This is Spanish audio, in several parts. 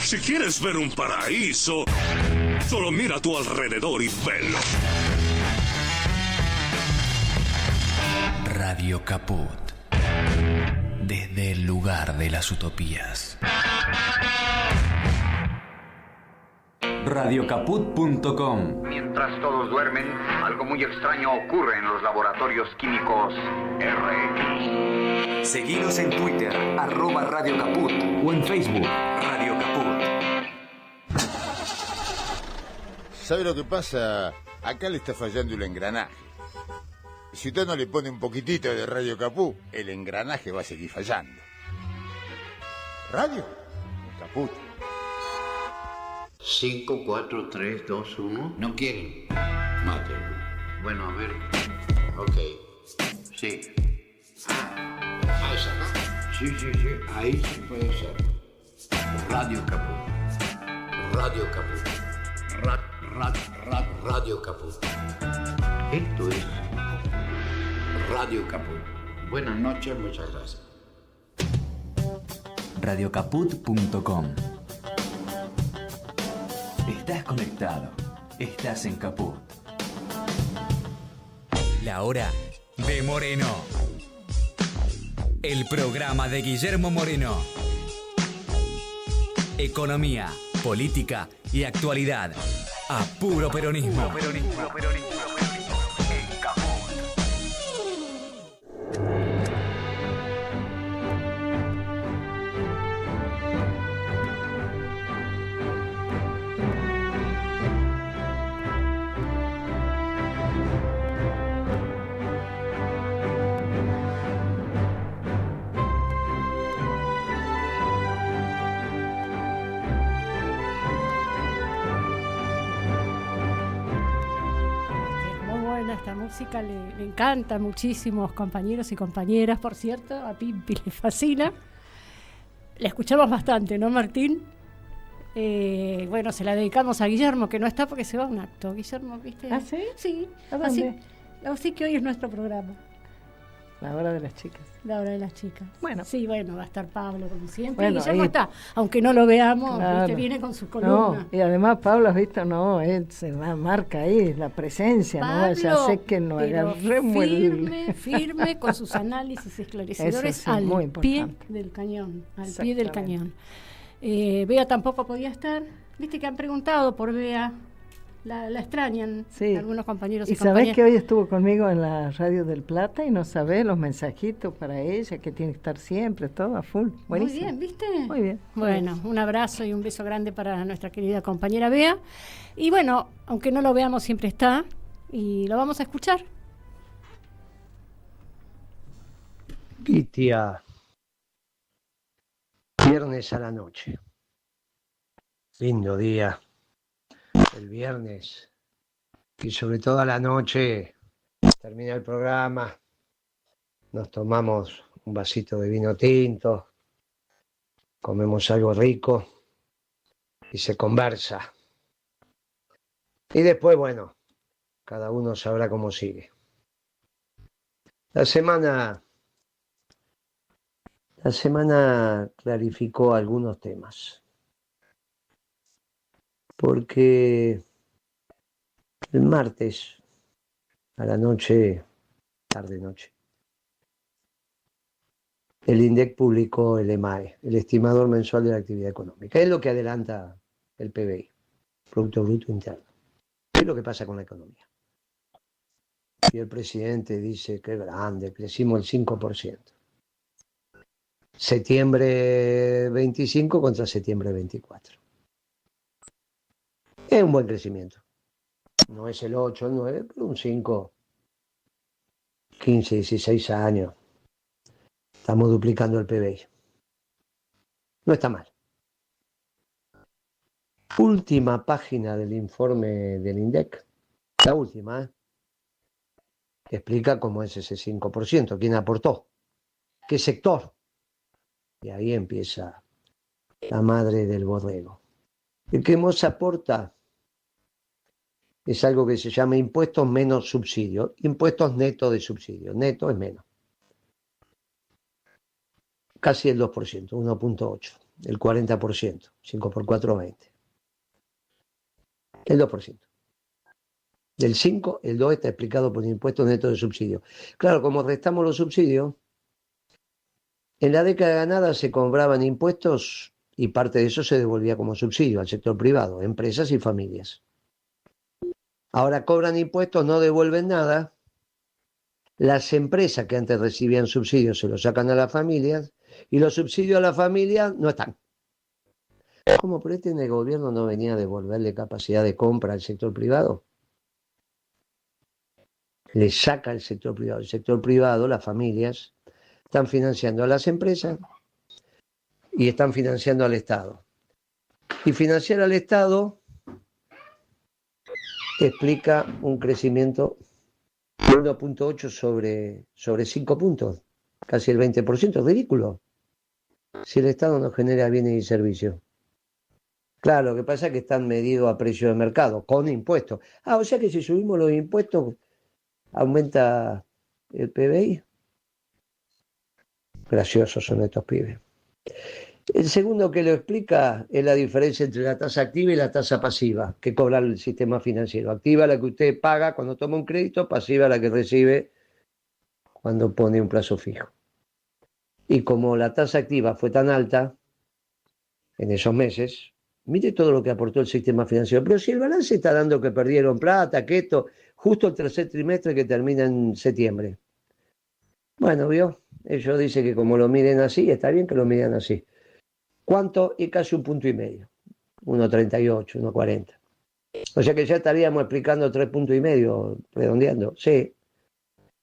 Si quieres ver un paraíso, solo mira a tu alrededor y velo. Radio Caput. Desde el lugar de las utopías. Radiocaput.com. Mientras todos duermen, algo muy extraño ocurre en los laboratorios químicos RX. Seguinos en Twitter, @Radio Caput, o en Facebook, Radio Caput. ¿Sabe lo que pasa? Acá le está fallando el engranaje. Si usted no le pone un poquitito de Radio Caput, el engranaje va a seguir fallando. Radio Caput. 5, 4, 3, 2, 1. ¿No quieren? Maten. Bueno, a ver. Ok. Sí. Esa, ¿no? Sí. Ahí sí puede ser. Radio Caput. Radio Caput. Radio Caput. Esto es Radio Caput. Buenas noches, muchas gracias. Radiocaput.com. Estás conectado. Estás en Caput. La hora de Moreno. El programa de Guillermo Moreno. Economía, política y actualidad. A puro peronismo. En Caput. Esta música le encanta a muchísimos compañeros y compañeras, por cierto, a Pimpi le fascina. La escuchamos bastante, ¿no, Martín? Bueno, se la dedicamos a Guillermo, que no está porque se va a un acto. Guillermo, ¿viste? ¿Ah, sí? Sí. ¿A dónde? Así que hoy es nuestro programa. La hora de las chicas. La hora de las chicas. Bueno. Sí, va a estar Pablo como siempre. Bueno, Guillermo está, aunque no lo veamos, claro. ¿viste? Viene con su columna. No, y además Pablo, has visto, no, él se marca ahí la presencia, Pablo, no ya sé que no agarremos firme con sus análisis esclarecedores sí, al pie del cañón, Bea tampoco podía estar, viste que han preguntado por Bea, la extrañan algunos compañeros y compañeras. Y sabés que hoy estuvo conmigo en la Radio del Plata y no sabés los mensajitos para ella, que tiene que estar siempre, todo a full. Buenísimo. Muy bien, ¿viste? Muy bien. Bueno, un abrazo y un beso grande para nuestra querida compañera Bea. Y bueno, aunque no lo veamos, siempre está y lo vamos a escuchar. Pitia. Viernes a la noche. Lindo día. El viernes. Y sobre todo a la noche termina el programa. Nos tomamos un vasito de vino tinto. Comemos algo rico. Y se conversa. Y después, bueno, cada uno sabrá cómo sigue. La semana clarificó algunos temas. Porque el martes a la noche, tarde-noche, el INDEC publicó el EMAE, el estimador mensual de la actividad económica. Es lo que adelanta el PBI, Producto Bruto Interno. ¿Qué es lo que pasa con la economía? Y el presidente dice que es grande, crecimos el 5%. Septiembre 25 contra septiembre 24. Es un buen crecimiento. No es el 8, el 9, pero un 5, 15, 16 años. Estamos duplicando el PBI. No está mal. Última página del informe del INDEC. La última, que explica cómo es ese 5%, quién aportó, qué sector. Y ahí empieza la madre del borrego. El que más aporta es algo que se llama impuestos menos subsidios, impuestos netos de subsidio. Neto es menos. Casi el 2%, 1.8%. el 40%, 5 por 4, 20. El 2%. Del 5, el 2 está explicado por impuestos netos de subsidio. Claro, como restamos los subsidios, en la década ganada se cobraban impuestos y parte de eso se devolvía como subsidio al sector privado, empresas y familias. Ahora cobran impuestos, no devuelven nada. Las empresas que antes recibían subsidios se los sacan a las familias y los subsidios a las familias no están. ¿Cómo pretende el gobierno no venía a devolverle capacidad de compra al sector privado? Le saca el sector privado. El sector privado, las familias, están financiando a las empresas y están financiando al Estado. Y financiar al Estado explica un crecimiento de 1.8 sobre 5 puntos, casi el 20%, es ridículo. Si el Estado no genera bienes y servicios. Claro, lo que pasa es que están medidos a precio de mercado, con impuestos. O sea que si subimos los impuestos, aumenta el PBI. Graciosos son estos pibes. El segundo que lo explica es la diferencia entre la tasa activa y la tasa pasiva que cobra el sistema financiero. Activa la que usted paga cuando toma un crédito, pasiva la que recibe cuando pone un plazo fijo. Y como la tasa activa fue tan alta en esos meses, mire todo lo que aportó el sistema financiero. Pero si el balance está dando que perdieron plata, que esto, justo el tercer trimestre que termina en septiembre. Bueno, vio, ellos dicen que como lo miden así, está bien que lo midan así. ¿Cuánto? Y casi 1,5 puntos, 1,38, 1,40. O sea que ya estaríamos explicando 3,5 puntos, redondeando, sí.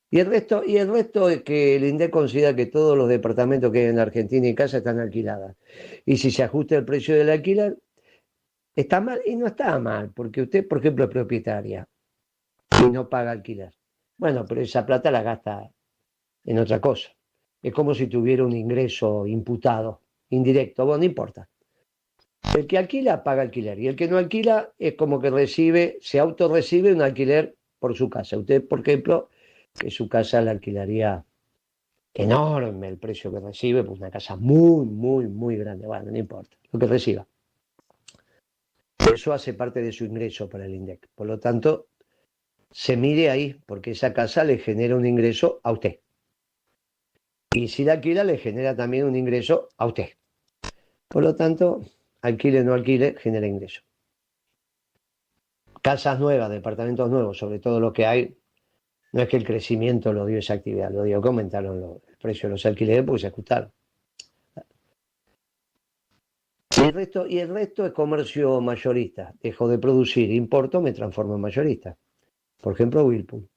Y el resto es que el INDEC considera que todos los departamentos que hay en Argentina y casa están alquiladas. Y si se ajusta el precio del alquiler, está mal y no está mal, porque usted, por ejemplo, es propietaria y no paga alquiler. Bueno, pero esa plata la gasta en otra cosa. Es como si tuviera un ingreso imputado, indirecto, bueno, no importa. El que alquila paga alquiler y el que no alquila es como que se autorrecibe un alquiler por su casa. Usted, por ejemplo, que su casa la alquilaría enorme el precio que recibe, pues una casa muy, muy, muy grande. Bueno, no importa, lo que reciba. Eso hace parte de su ingreso para el INDEC. Por lo tanto, se mide ahí, porque esa casa le genera un ingreso a usted. Y si la alquila, le genera también un ingreso a usted. Por lo tanto, alquile o no alquile, genera ingreso. Casas nuevas, departamentos nuevos, sobre todo lo que hay, no es que el crecimiento lo dio esa actividad, lo dio que aumentaron el precio de los alquileres porque se ajustaron. Y el resto es comercio mayorista. Dejo de producir, importo, me transformo en mayorista. Por ejemplo, Whirlpool.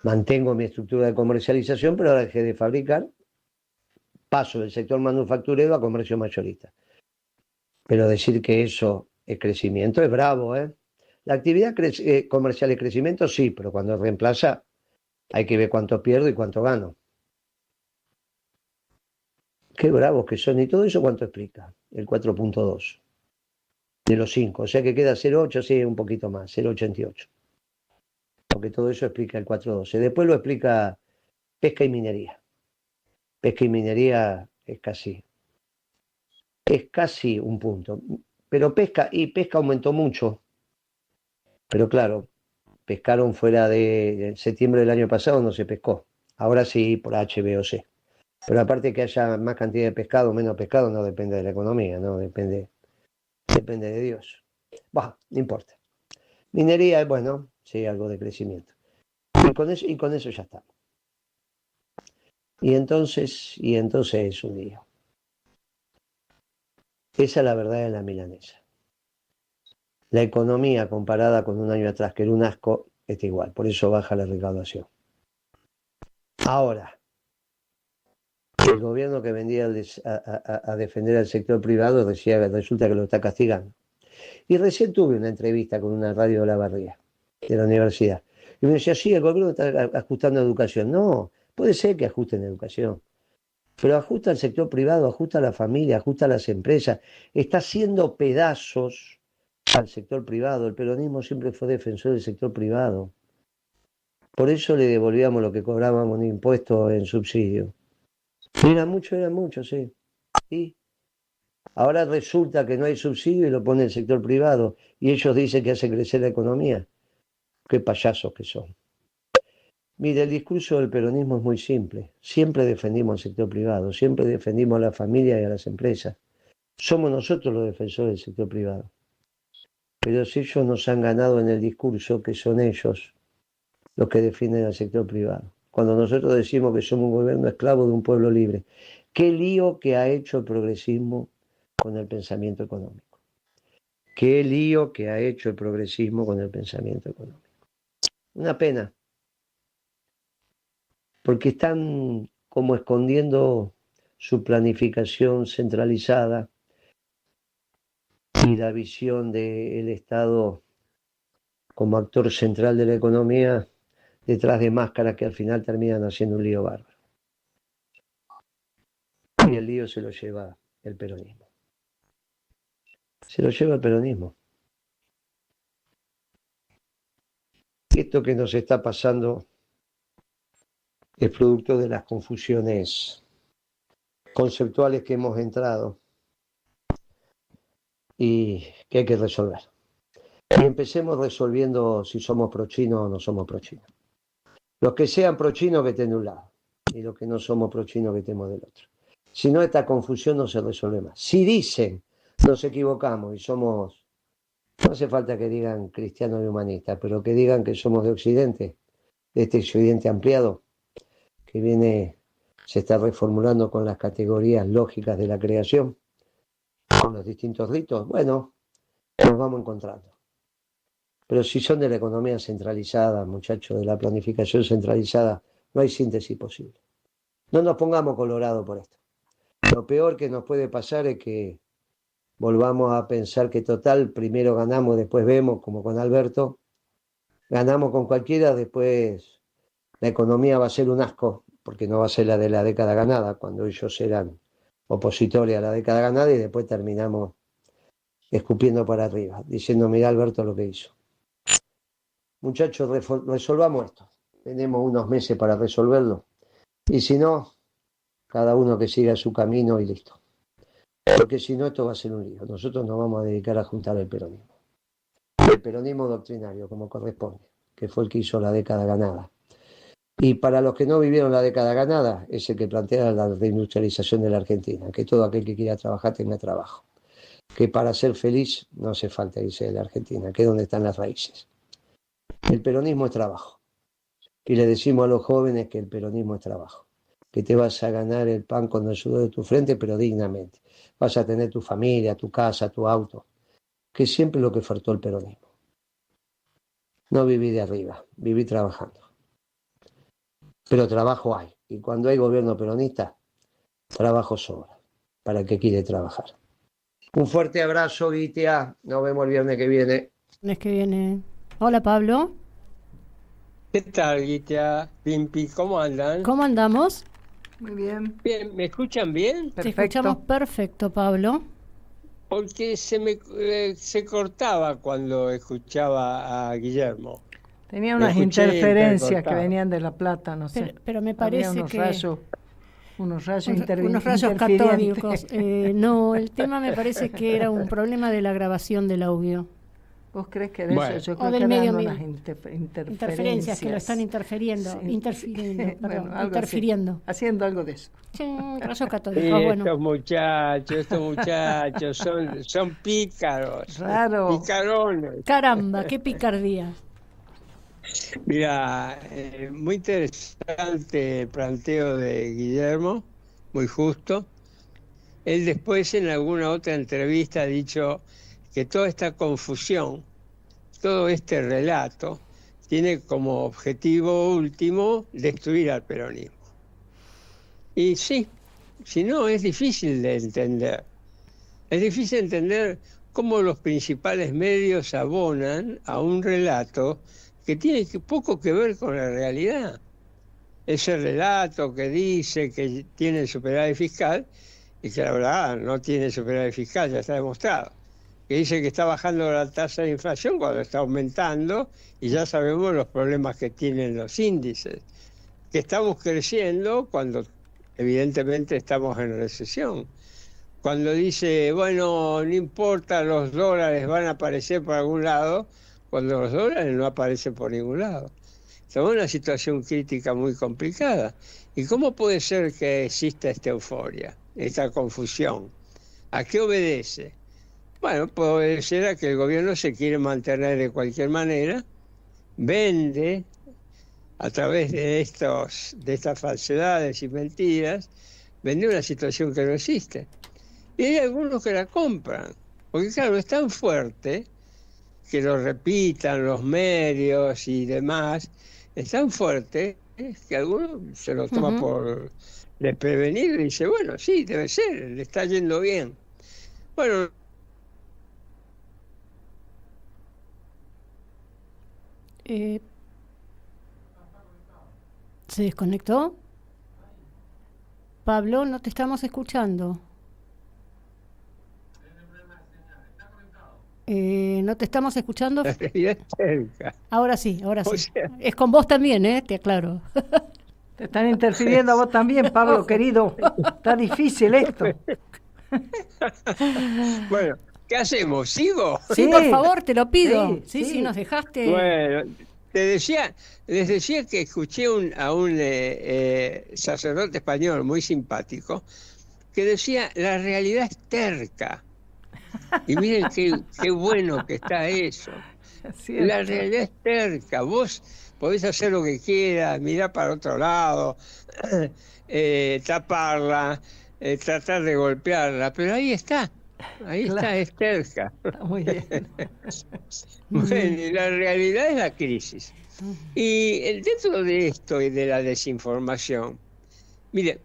Mantengo mi estructura de comercialización, pero ahora dejé de fabricar. Paso del sector manufacturero a comercio mayorista. Pero decir que eso es crecimiento es bravo, ¿eh? La actividad comercial es crecimiento, sí, pero cuando reemplaza hay que ver cuánto pierdo y cuánto gano. Qué bravos que son. ¿Y todo eso cuánto explica? El 4,2 de los 5. O sea que queda 0,8, sí, un poquito más, 0,88. Porque todo eso explica el 4,12. Después lo explica pesca y minería. Pesca y minería es casi un punto. Pero pesca aumentó mucho. Pero claro, pescaron fuera de septiembre del año pasado, no se pescó. Ahora sí, por H, B o C. Pero aparte que haya más cantidad de pescado o menos pescado, no depende de la economía, no depende de Dios. Bah, no importa. Minería, bueno, sí, algo de crecimiento. Y con eso ya está. Y entonces es un lío. Esa es la verdad de la milanesa. La economía comparada con un año atrás, que era un asco, está igual. Por eso baja la recaudación. Ahora, el gobierno que vendía a defender al sector privado resulta que lo está castigando. Y recién tuve una entrevista con una radio de la Barría, de la universidad. Y me decía, sí, el gobierno está ajustando a educación. No, puede ser que ajusten a educación. Pero ajusta al sector privado, ajusta a la familia, ajusta a las empresas. Está haciendo pedazos al sector privado. El peronismo siempre fue defensor del sector privado. Por eso le devolvíamos lo que cobrábamos en impuestos en subsidio. Era mucho, sí. Ahora resulta que no hay subsidio y lo pone el sector privado y ellos dicen que hace crecer la economía. Qué payasos que son. Mire, el discurso del peronismo es muy simple. Siempre defendimos el sector privado, siempre defendimos a la familia y a las empresas. Somos nosotros los defensores del sector privado. Pero si ellos nos han ganado en el discurso, que son ellos los que defienden al sector privado. Cuando nosotros decimos que somos un gobierno esclavo de un pueblo libre. Qué lío que ha hecho el progresismo con el pensamiento económico. Qué lío que ha hecho el progresismo con el pensamiento económico. Una pena. Porque están como escondiendo su planificación centralizada y la visión del Estado como actor central de la economía detrás de máscaras que al final terminan haciendo un lío bárbaro. Y el lío se lo lleva el peronismo. Se lo lleva el peronismo. Esto que nos está pasando es producto de las confusiones conceptuales que hemos entrado y que hay que resolver. Y empecemos resolviendo si somos pro-chinos o no somos pro-chinos. Los que sean pro-chinos que estén de un lado y los que no somos pro-chinos que estemos del otro. Si no, esta confusión no se resuelve más. Si dicen nos equivocamos y somos, no hace falta que digan cristianos y humanistas, pero que digan que somos de Occidente, de este Occidente ampliado, que viene, se está reformulando con las categorías lógicas de la creación, con los distintos ritos, bueno, nos vamos encontrando. Pero si son de la economía centralizada, muchachos, de la planificación centralizada, no hay síntesis posible. No nos pongamos colorados por esto. Lo peor que nos puede pasar es que volvamos a pensar que total, primero ganamos, después vemos, como con Alberto, ganamos con cualquiera, después la economía va a ser un asco, porque no va a ser la de la década ganada, cuando ellos eran opositores a la década ganada, y después terminamos escupiendo para arriba, diciendo, mirá Alberto lo que hizo. Muchachos, resolvamos esto. Tenemos unos meses para resolverlo. Y si no, cada uno que siga su camino y listo. Porque si no, esto va a ser un lío. Nosotros nos vamos a dedicar a juntar el peronismo. El peronismo doctrinario, como corresponde, que fue el que hizo la década ganada. Y para los que no vivieron la década ganada, es el que plantea la reindustrialización de la Argentina, que todo aquel que quiera trabajar tenga trabajo. Que para ser feliz no hace falta irse de la Argentina, que es donde están las raíces. El peronismo es trabajo. Y le decimos a los jóvenes que el peronismo es trabajo. Que te vas a ganar el pan con el sudor de tu frente, pero dignamente. Vas a tener tu familia, tu casa, tu auto. Que es siempre lo que faltó el peronismo. No viví de arriba, viví trabajando. Pero trabajo hay. Y cuando hay gobierno peronista, trabajo sobra. Para el que quiere trabajar. Un fuerte abrazo, Guitia. Nos vemos el viernes que viene. El viernes que viene. Hola, Pablo. ¿Qué tal, Guitia? Pimpi, ¿cómo andan? ¿Cómo andamos? Muy bien. Bien, ¿me escuchan bien? Te escuchamos perfecto, Pablo. Porque se cortaba cuando escuchaba a Guillermo. Tenía unas interferencias que venían de La Plata, no sé. Pero me parece unos que... rayos, unos rayos catódicos. No, el tema me parece que era un problema de la grabación del audio. ¿Vos crees que de eso? Yo creo o del que medio eran unas interferencias que lo están interfiriendo, Sí. interfiriendo. Haciendo algo de eso. Sí, rayos catódicos, Y bueno. estos muchachos son pícaros. Raro. Picarones. Caramba, qué picardía. Mira, muy interesante el planteo de Guillermo, muy justo. Él después en alguna otra entrevista ha dicho que toda esta confusión, todo este relato, tiene como objetivo último destruir al peronismo. Y sí, si no, es difícil de entender. Es difícil entender cómo los principales medios abonan a un relato que tiene poco que ver con la realidad. Ese relato que dice que tiene superávit fiscal, y que la verdad no tiene superávit fiscal, ya está demostrado. Que dice que está bajando la tasa de inflación cuando está aumentando, y ya sabemos los problemas que tienen los índices. Que estamos creciendo cuando evidentemente estamos en recesión. cuando dice, bueno, no importa, los dólares van a aparecer por algún lado, cuando los dólares no aparecen por ningún lado. Estamos en una situación crítica muy complicada. ¿Y cómo puede ser que exista esta euforia, esta confusión? ¿A qué obedece? Bueno, puede obedecer a que el gobierno se quiere mantener de cualquier manera, vende a través de estas falsedades y mentiras, vende una situación que no existe. Y hay algunos que la compran, porque claro, es tan fuerte que lo repitan los medios y demás, es tan fuerte que algunos se lo toma por desprevenido y dice, bueno, sí, debe ser, le está yendo bien. Bueno, ¿se desconectó? Pablo, no te estamos escuchando. No te estamos escuchando. la realidad es cerca. Ahora sí, ahora sí. O sea- Es con vos también, te aclaro. Te están interfiriendo a vos también, Pablo, querido. Está difícil esto. Bueno, ¿qué hacemos? ¿Sigo? Sí, Sí. por favor, te lo pido. Sí, Sí. sí, nos dejaste. Bueno, les decía que escuché a un sacerdote español muy simpático que decía, la realidad es terca. Y miren qué bueno que está eso. Cierto. La realidad es terca. Vos podés hacer lo que quieras, mirar para otro lado, taparla, tratar de golpearla, pero ahí está. Ahí Claro. está, es terca. Está muy bien. Bueno, y la realidad es la crisis. Y dentro de esto y de la desinformación, mire,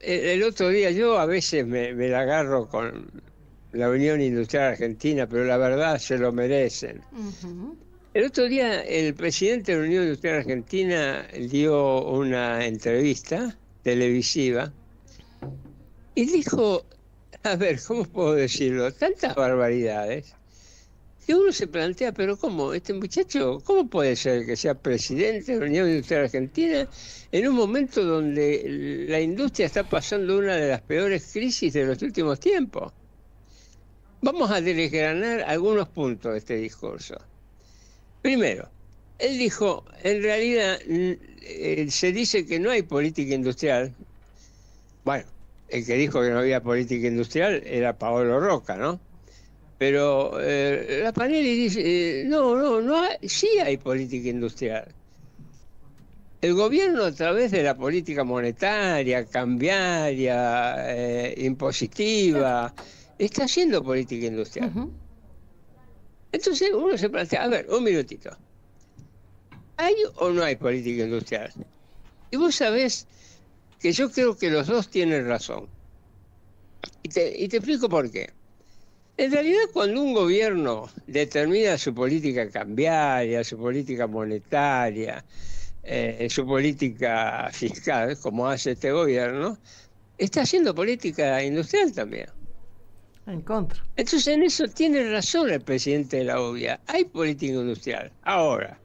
el otro día yo a veces me la agarro con la Unión Industrial Argentina, pero la verdad se lo merecen. Ujú. El otro día el presidente de la Unión Industrial Argentina dio una entrevista televisiva y dijo, a ver, ¿cómo puedo decirlo? Tantas barbaridades que uno se plantea, pero ¿cómo? Este muchacho, ¿cómo puede ser que sea presidente de la Unión Industrial Argentina en un momento donde la industria está pasando una de las peores crisis de los últimos tiempos? Vamos a desgranar algunos puntos de este discurso. Primero, él dijo, en realidad se dice que no hay política industrial. Bueno, el que dijo que no había política industrial era Paolo Roca, ¿no? Pero la Panelli dice, no hay, sí hay política industrial. El gobierno a través de la política monetaria, cambiaria, impositiva, está haciendo política industrial. Ujú. Entonces uno se plantea, a ver, un minutito. ¿Hay o no hay política industrial? Y vos sabés que yo creo que los dos tienen razón. Y te explico por qué. En realidad, cuando un gobierno determina su política cambiaria, su política monetaria, su política fiscal, como hace este gobierno, está haciendo política industrial también. En contra. Entonces, en eso tiene razón el presidente de la OIA. Hay política industrial. Ahora,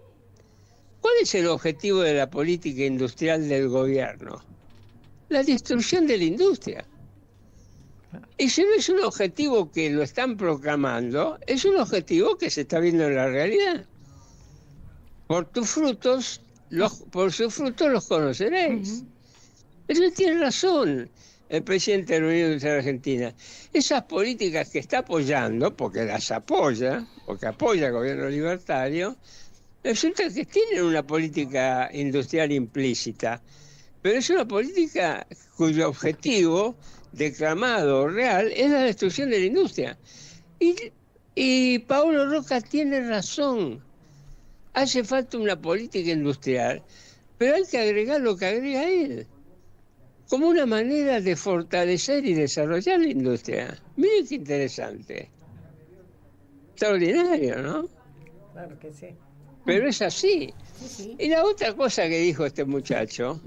¿cuál es el objetivo de la política industrial del gobierno? La destrucción de la industria. Ese no es un objetivo que lo están proclamando, es un objetivo que se está viendo en la realidad. Por sus frutos los conoceréis. Eso tiene razón el presidente de la Unión Industrial Argentina. Esas políticas que está apoyando, porque las apoya, porque apoya al gobierno libertario, resulta que tienen una política industrial implícita, pero es una política cuyo objetivo declamado real es la destrucción de la industria. Y Paolo Roca tiene razón. Hace falta una política industrial, pero hay que agregar lo que agrega él, como una manera de fortalecer y desarrollar la industria. Miren qué interesante. Extraordinario, ¿no? Claro que sí. Pero es así. Y la otra cosa que dijo este muchacho,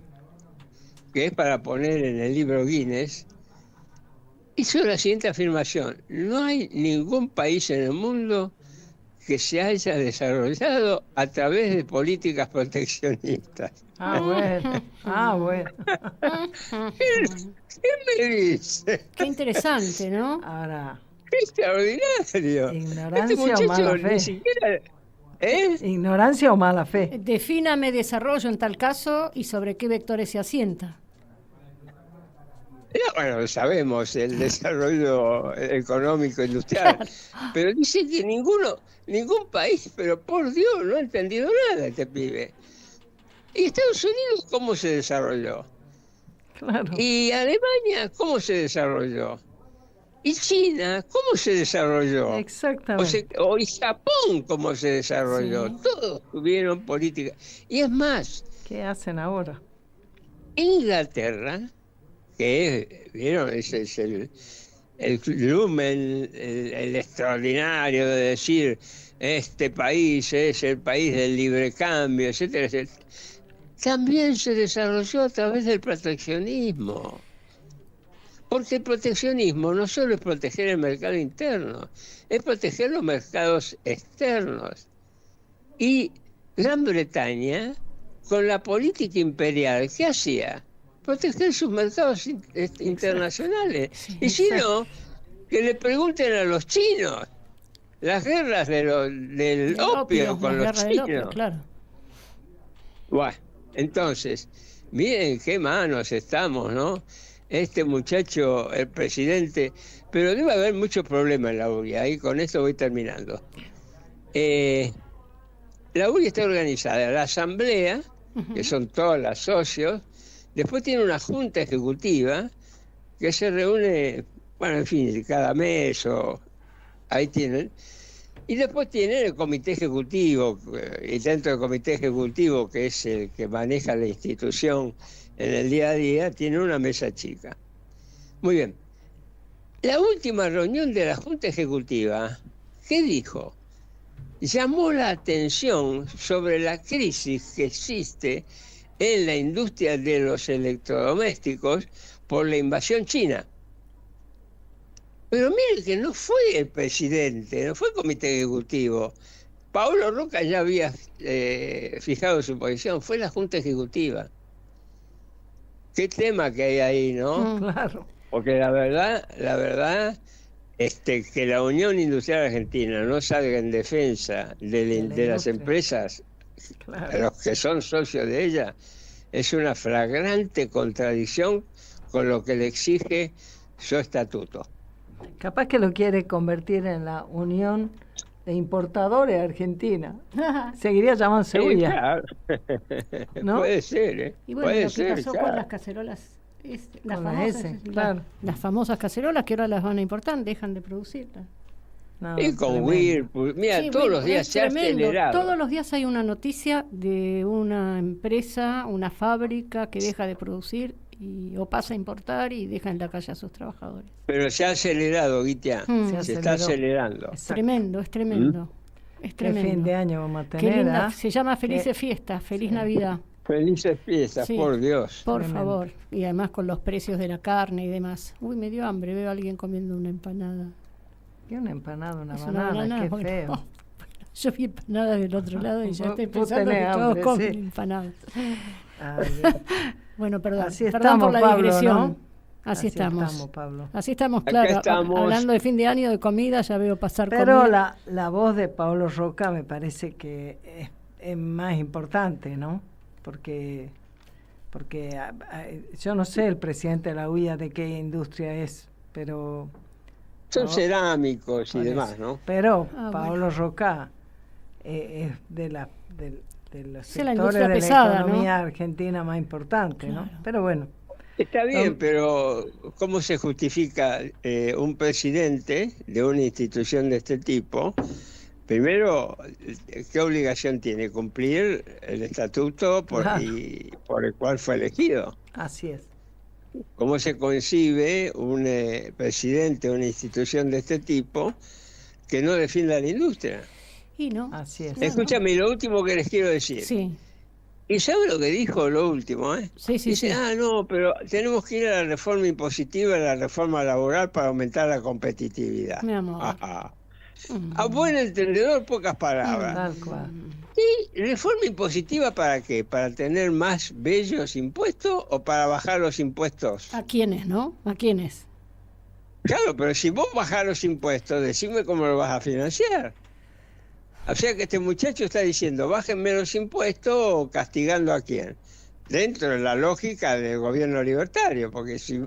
que es para poner en el libro Guinness, hizo la siguiente afirmación: no hay ningún país en el mundo que se haya desarrollado a través de políticas proteccionistas. Ah, bueno. Ah, bueno. ¿Qué me dice? Qué interesante, ¿no? Ahora, ¡Qué extraordinario! ignorancia Este o muchacho mala fe. ni siquiera... ¿Eh? Ignorancia o mala fe. Defíname desarrollo en tal caso y sobre qué vectores se asienta. No, bueno, sabemos el desarrollo económico industrial, pero dice que ningún país, pero por Dios, no ha entendido nada este pibe. ¿Y Estados Unidos cómo se desarrolló? Claro. ¿Y Alemania cómo se desarrolló? ¿Y China cómo se desarrolló? Exactamente. ¿Y Japón cómo se desarrolló? Sí. Todos tuvieron política. Y es más, ¿Qué hacen ahora? Inglaterra, que ¿vieron? Ese es el lumen, el extraordinario de decir, este país es el país del libre cambio, etcétera, etcétera. También se desarrolló a través del proteccionismo. Porque el proteccionismo no solo es proteger el mercado interno, es proteger los mercados externos. Y Gran Bretaña, con la política imperial, ¿qué hacía? Proteger sus mercados internacionales. Sí, y si no, que le pregunten a los chinos. Las guerras del opio con la los guerra del opio, chinos. claro. Bueno, entonces, miren qué manos estamos, ¿no? Este muchacho, el presidente, pero debe haber muchos problemas en la URI, ahí con esto voy terminando. La URI está organizada, la asamblea, que son todos los socios, después tiene una junta ejecutiva que se reúne, bueno, en fin, cada mes o ahí tienen, y después tienen el comité ejecutivo, y dentro del comité ejecutivo, que es el que maneja la institución en el día a día, tiene una mesa chica. Muy bien. La última reunión de la Junta Ejecutiva, ¿qué dijo? Llamó la atención sobre la crisis que existe en la industria de los electrodomésticos por la invasión china. Pero mire que no fue el presidente, no fue el comité ejecutivo. Paolo Roca ya había fijado su posición, fue la Junta Ejecutiva. Qué tema que hay ahí, ¿no? Claro. Porque la verdad, que la Unión Industrial Argentina no salga en defensa de las empresas, Claro. de los que son socios de ella, es una flagrante contradicción con lo que le exige su estatuto. Capaz que lo quiere convertir en la Unión de Importadores Argentina. Seguiría llamándose Sí, UIA. claro. ¿No? Puede ser, ¿eh? Y bueno, Puede lo que ser, pasó claro. con las cacerolas, las Con la famosas, S, claro. las famosas cacerolas que ahora las van a importar, dejan de producirlas. No, Y con tremendo. Whirlpool, mira, Sí, todos bueno, los días es se ha tremendo. acelerado. Todos los días hay una noticia de una empresa, una fábrica que deja de producir o pasa a importar y deja en la calle a sus trabajadores. Pero se ha acelerado, Guitia. Mm. Se está acelerando. Exacto. Tremendo, es tremendo. Es Qué tremendo. fin de año vamos a Qué tener, linda, ¿ah? se llama Felices Fiestas, Feliz Navidad. Felices fiestas, Sí. por Dios. Por Tremendo. favor. Y además con los precios de la carne y demás. Uy, me dio hambre, veo a alguien comiendo una empanada. Y una empanada, una Es banana, qué bueno. feo. Yo vi empanadas del otro lado y ya Vos- estoy vos pensando que tenés todos hambre, comen sí. empanadas. Ay, Dios. Bueno, perdón. Así Perdón estamos, por la Pablo, digresión. ¿no? Así estamos. Pablo. Así estamos, Acá claro. estamos. Hablando de fin de año, de comida, ya veo pasar Pero comida. la voz de Paolo Roca me parece que es más importante, ¿no? Porque yo no sé el presidente de la UIA de qué industria es, pero... Son No. cerámicos y Por demás, eso. ¿no? Pero Ah, Paolo Roca es de los la sectores industria de pesada, la ¿no? economía argentina más importante, ¿no? Claro. Pero bueno, Está bien, No. pero ¿cómo se justifica un presidente de una institución de este tipo? Primero, ¿qué obligación tiene? Cumplir el estatuto Claro. por el cual fue elegido. así es. ¿Cómo se concibe un presidente de una institución de este tipo que no defienda la industria? Y no. Así es. No, no. Escúchame, lo último que les quiero decir. Sí, ¿Y sabe lo que dijo lo último? sí, sí. Dice, sí. no, pero tenemos que ir a la reforma impositiva, a la reforma laboral para aumentar la competitividad. Mi amor. Ajá. Mm. A buen entendedor, pocas palabras. Tal cual. ¿Y reforma impositiva para qué? ¿Para tener más bellos impuestos o para bajar los impuestos? ¿A quiénes, no? ¿A quiénes? Claro, pero si vos bajás los impuestos, decime cómo lo vas a financiar. O sea que este muchacho está diciendo, bájenme los impuestos o castigando a quién. Dentro de la lógica del gobierno libertario, porque si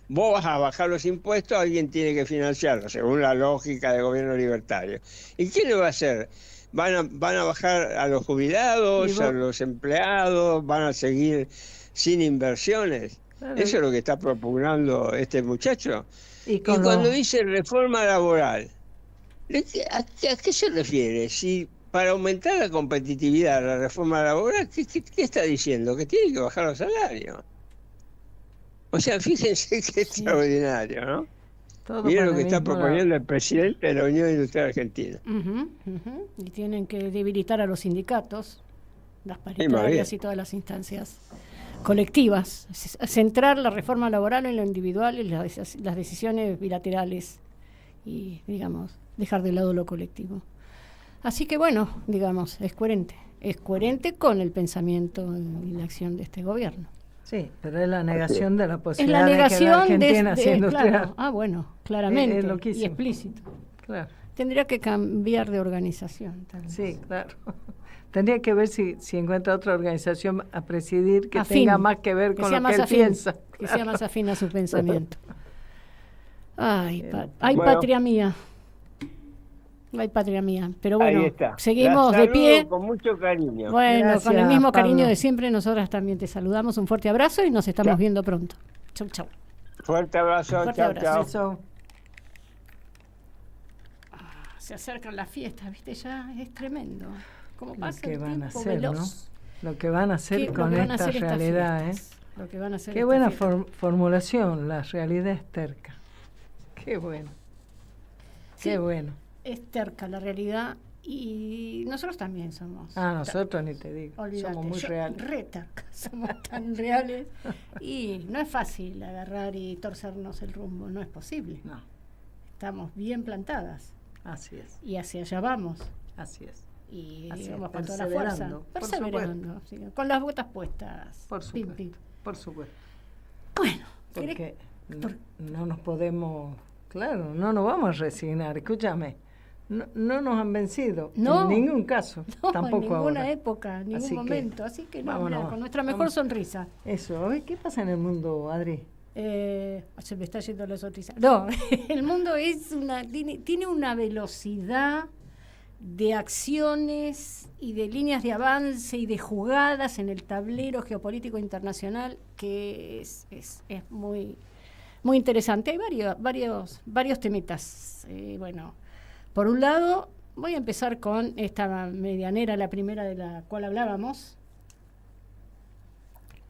vos vas a bajar los impuestos, alguien tiene que financiarlo, según la lógica del gobierno libertario. ¿Y quién lo va a hacer? ¿Van a bajar a los jubilados, a los empleados? ¿Van a seguir sin inversiones? Claro. Eso es lo que está propugnando este muchacho. Y cuando dice reforma laboral, ¿a qué se refiere? Si para aumentar la competitividad de la reforma laboral, ¿qué está diciendo? Que tiene que bajar los salarios. O sea, fíjense qué extraordinario, ¿no? Miren lo que está proponiendo el presidente de la Unión Industrial Argentina. Y tienen que debilitar a los sindicatos, las paritarias y todas las instancias colectivas. Centrar la reforma laboral en lo individual y las decisiones bilaterales y, digamos, dejar de lado lo colectivo. Así que, bueno, digamos, es coherente con el pensamiento y la acción de este gobierno. Sí, pero es la negación de la posibilidad es la negación de que la Argentina sea industrial. Claro. Ah, bueno, claramente, es loquísimo. Y explícito. Claro. Tendría que cambiar de organización. Tal vez. Sí, claro. Tendría que ver si encuentra otra organización a presidir que tenga más que ver con lo que él piensa. Que sea más afín a su pensamiento. Ay, patria mía. Ay, patria mía. Pero bueno, seguimos de pie. Con mucho cariño. Bueno, Gracias, con el mismo cariño Pablo. de siempre, nosotras también te saludamos. Un fuerte abrazo y nos estamos viendo pronto. Chau, chau. Fuerte abrazo, chau. Se acercan las fiestas, ¿viste? Ya es tremendo. ¿Cómo pasa Lo que el van a tiempo hacer, veloz? ¿no? Lo que van a hacer con esta realidad, Lo que van a hacer Qué buena formulación, la realidad es terca. Qué bueno. Qué bueno. Es terca la realidad y nosotros también somos. Nosotros ni te digo. Olvídate, somos muy reales. Re terca, somos tan reales. Y no es fácil agarrar y torcernos el rumbo, no es posible. No. Estamos bien plantadas. Así es. Y hacia allá vamos. Así es. Y así digamos es, con toda la fuerza. Perseverando. Sí, con las botas puestas. Por supuesto. Por supuesto. Bueno. Porque no nos podemos... Claro, no nos vamos a resignar. Escúchame. No nos han vencido, en ningún caso, tampoco en ninguna ahora. época, en ningún momento, así que vámonos, con nuestra mejor sonrisa. Eso, ¿qué pasa en el mundo, Adri? Se me está yendo la sonrisa. No, el mundo tiene una velocidad de acciones y de líneas de avance y de jugadas en el tablero geopolítico internacional que es muy, muy interesante. Hay varios temitas. Bueno, por un lado, voy a empezar con esta medianera, la primera de la cual hablábamos,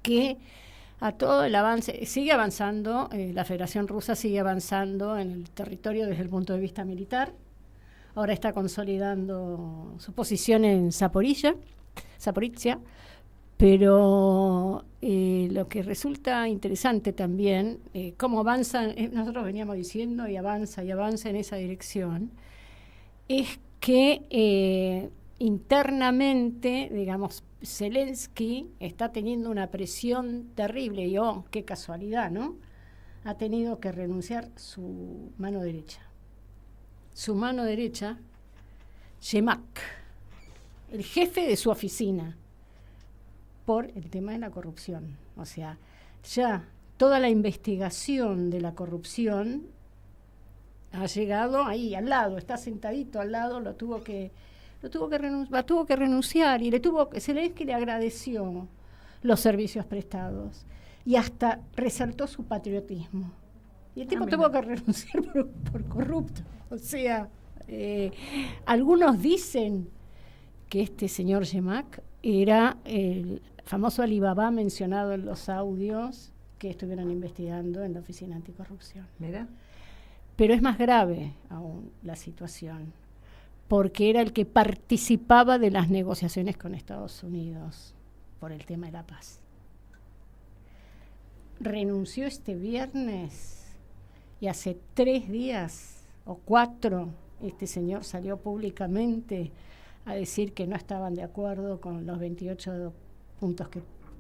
que a todo el avance, sigue avanzando, la Federación Rusa sigue avanzando en el territorio desde el punto de vista militar. Ahora está consolidando su posición en Zaporizhia, pero lo que resulta interesante también, cómo avanzan, nosotros veníamos diciendo y avanza en esa dirección, es que internamente, digamos, Zelensky está teniendo una presión terrible y, qué casualidad, ¿no? Ha tenido que renunciar su mano derecha. Su mano derecha, Yemak, el jefe de su oficina, por el tema de la corrupción. O sea, ya toda la investigación de la corrupción ha llegado ahí, al lado, está sentadito al lado, tuvo que renunciar y Zelensky le agradeció los servicios prestados y hasta resaltó su patriotismo. Y el tipo tuvo que renunciar por corrupto. O sea, algunos dicen que este señor Yemak era el famoso Alibaba mencionado en los audios que estuvieron investigando en la Oficina Anticorrupción. Mira. Pero es más grave aún la situación, porque era el que participaba de las negociaciones con Estados Unidos por el tema de la paz. Renunció este viernes y hace 3 días o 4 este señor salió públicamente a decir que no estaban de acuerdo con los 28 puntos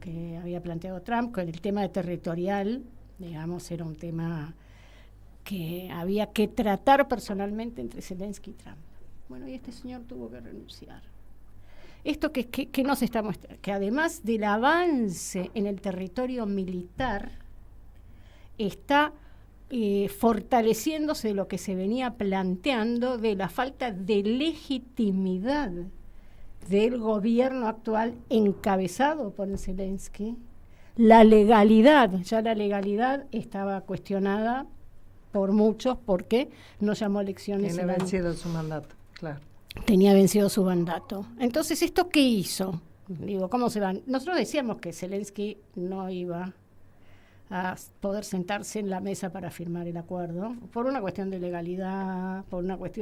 que había planteado Trump, con el tema territorial, digamos, era un tema que había que tratar personalmente entre Zelensky y Trump. Bueno, y este señor tuvo que renunciar. Esto que nos está mostrando, que además del avance en el territorio militar, está fortaleciéndose lo que se venía planteando de la falta de legitimidad del gobierno actual encabezado por Zelensky. La legalidad estaba cuestionada por muchos porque no llamó elecciones. Tiene vencido su mandato, claro. Tenía vencido su mandato. Entonces, ¿esto qué hizo? Digo, ¿cómo se van? Nosotros decíamos que Zelensky no iba a poder sentarse en la mesa para firmar el acuerdo, por una cuestión de legalidad,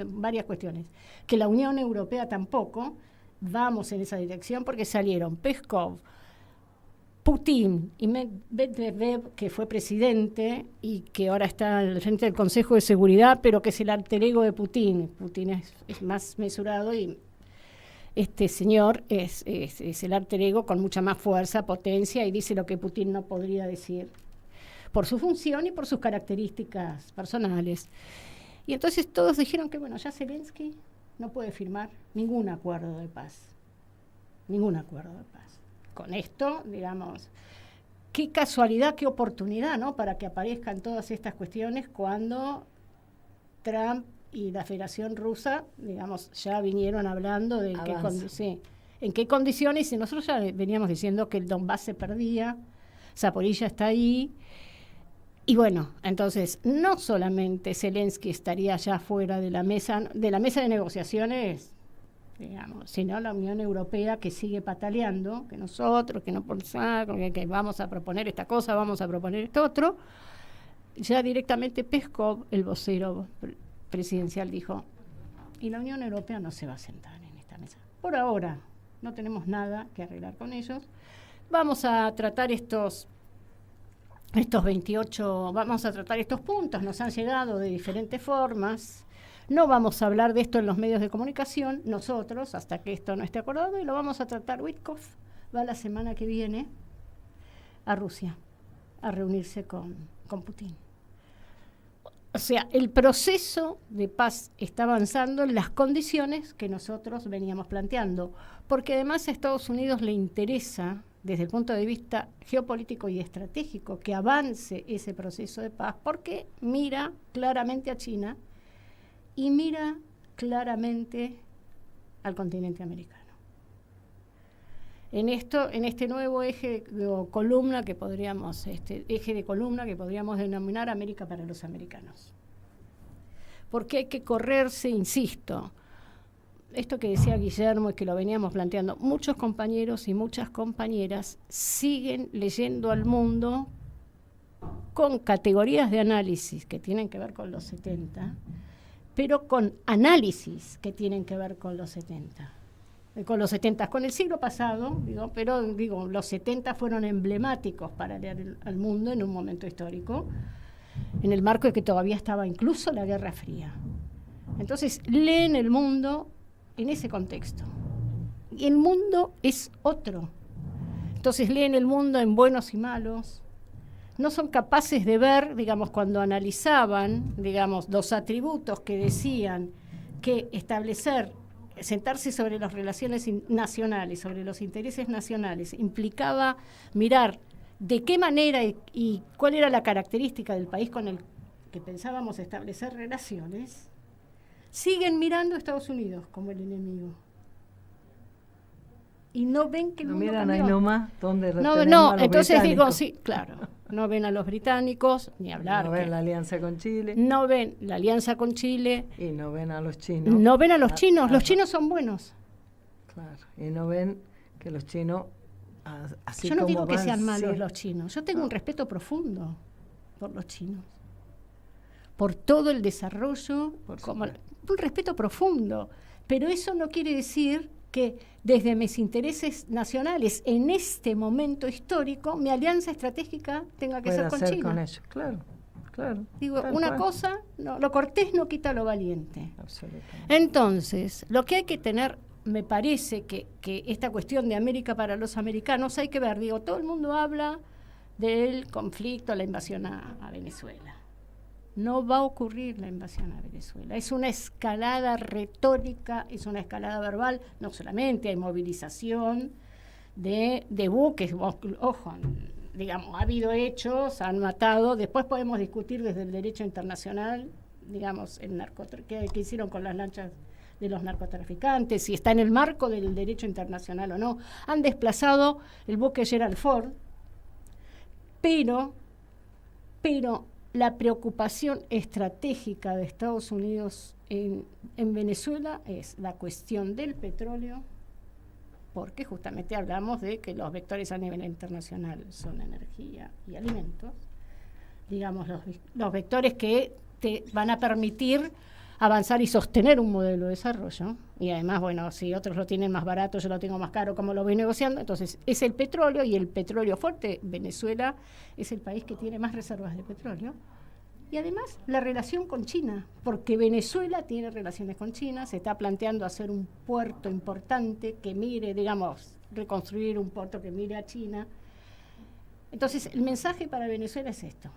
varias cuestiones. Que la Unión Europea tampoco. Vamos en esa dirección porque salieron Peskov, Putin y Medvedev, que fue presidente y que ahora está al frente del Consejo de Seguridad, pero que es el alter ego de Putin. Putin es más mesurado y este señor es el alter ego con mucha más fuerza, potencia, y dice lo que Putin no podría decir por su función y por sus características personales. Y entonces todos dijeron que, bueno, ya Zelensky no puede firmar ningún acuerdo de paz. Ningún acuerdo de paz. Con esto, digamos, qué casualidad, qué oportunidad, ¿no? Para que aparezcan todas estas cuestiones cuando Trump y la Federación Rusa, digamos, ya vinieron hablando de en qué condiciones, y nosotros ya veníamos diciendo que el Donbass se perdía, Zaporilla está ahí. Y bueno, entonces, no solamente Zelensky estaría ya fuera de la mesa de negociaciones, digamos, sino la Unión Europea, que sigue pataleando, que nosotros, que no que vamos a proponer esta cosa, vamos a proponer esto otro. Ya directamente Peskov, el vocero presidencial, dijo, y la Unión Europea no se va a sentar en esta mesa. Por ahora, no tenemos nada que arreglar con ellos. Vamos a tratar estos 28, vamos a tratar estos puntos, nos han llegado de diferentes formas, no vamos a hablar de esto en los medios de comunicación, nosotros, hasta que esto no esté acordado, y lo vamos a tratar. Witkoff va la semana que viene a Rusia a reunirse con Putin. O sea, el proceso de paz está avanzando en las condiciones que nosotros veníamos planteando, porque además a Estados Unidos le interesa, desde el punto de vista geopolítico y estratégico, que avance ese proceso de paz, porque mira claramente a China y mira claramente al continente americano. En este nuevo eje de columna que podríamos denominar América para los americanos. Porque hay que correrse, insisto, esto que decía Guillermo y que lo veníamos planteando, muchos compañeros y muchas compañeras siguen leyendo al mundo con categorías de análisis que tienen que ver con los 70, pero con análisis que tienen que ver con los 70. Con el siglo pasado, pero los 70 fueron emblemáticos para leer al mundo en un momento histórico, en el marco de que todavía estaba incluso la Guerra Fría. Entonces, leen el mundo en ese contexto. Y el mundo es otro. Entonces, leen el mundo en buenos y malos. No son capaces de ver, cuando analizaban, los atributos que decían que sentarse sobre las relaciones nacionales, sobre los intereses nacionales, implicaba mirar de qué manera y cuál era la característica del país con el que pensábamos establecer relaciones, siguen mirando a Estados Unidos como el enemigo. Y no ven que el mundo miran cambió. ahí nomás, donde entonces sí, claro, no ven a los británicos, ni hablar. No ven la alianza con Chile. No ven la alianza con Chile. Y no ven a los chinos. No ven a los chinos, los chinos son buenos. Claro, y no ven que los chinos, así yo no como digo que van, sean malos sí. los chinos, yo tengo un respeto profundo por los chinos, por todo el desarrollo, un respeto profundo, pero eso no quiere decir que desde mis intereses nacionales en este momento histórico mi alianza estratégica tenga que ser con China. Con ellos, claro. Una cosa, lo cortés no quita lo valiente. Absolutamente. Entonces, lo que hay que tener me parece que esta cuestión de América para los americanos hay que ver, digo, todo el mundo habla del conflicto, la invasión a Venezuela. No va a ocurrir la invasión a Venezuela. Es una escalada retórica, es una escalada verbal, no solamente hay movilización de buques, ojo, digamos, ha habido hechos, han matado, después podemos discutir desde el derecho internacional, digamos, qué hicieron con las lanchas de los narcotraficantes, si está en el marco del derecho internacional o no. Han desplazado el buque Gerald Ford, pero la preocupación estratégica de Estados Unidos en Venezuela es la cuestión del petróleo, porque justamente hablamos de que los vectores a nivel internacional son energía y alimentos, digamos, los vectores que te van a permitir avanzar y sostener un modelo de desarrollo, y además, bueno, si otros lo tienen más barato, yo lo tengo más caro, como lo voy negociando, entonces es el petróleo, y el petróleo fuerte. Venezuela es el país que tiene más reservas de petróleo, y además la relación con China, porque Venezuela tiene relaciones con China, se está planteando hacer un puerto importante que mire, digamos, reconstruir un puerto que mire a China. Entonces, el mensaje para Venezuela es esto.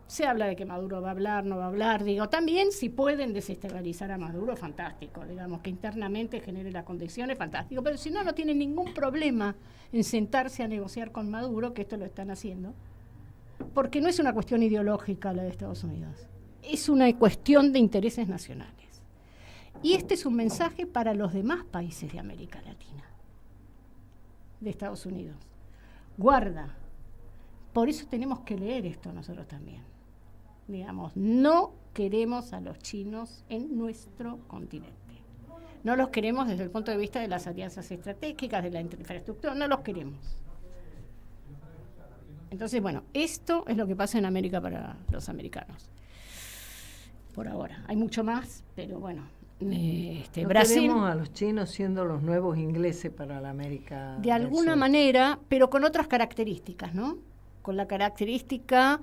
Se habla de que Maduro va a hablar, no va a hablar. Digo, también si pueden desestabilizar a Maduro, fantástico. Digamos, que internamente genere las condiciones, fantástico. Pero si no, no tienen ningún problema en sentarse a negociar con Maduro, que esto lo están haciendo. Porque no es una cuestión ideológica la de Estados Unidos. Es una cuestión de intereses nacionales. Y este es un mensaje para los demás países de América Latina, de Estados Unidos. Guarda. Por eso tenemos que leer esto nosotros también. Digamos, no queremos a los chinos en nuestro continente. No los queremos desde el punto de vista de las alianzas estratégicas, de la infraestructura, no los queremos. Entonces, bueno, esto es lo que pasa en América para los americanos. Por ahora. Hay mucho más, pero bueno. No Brasil, queremos a los chinos siendo los nuevos ingleses para la América de alguna manera, pero con otras características, ¿no? Con la característica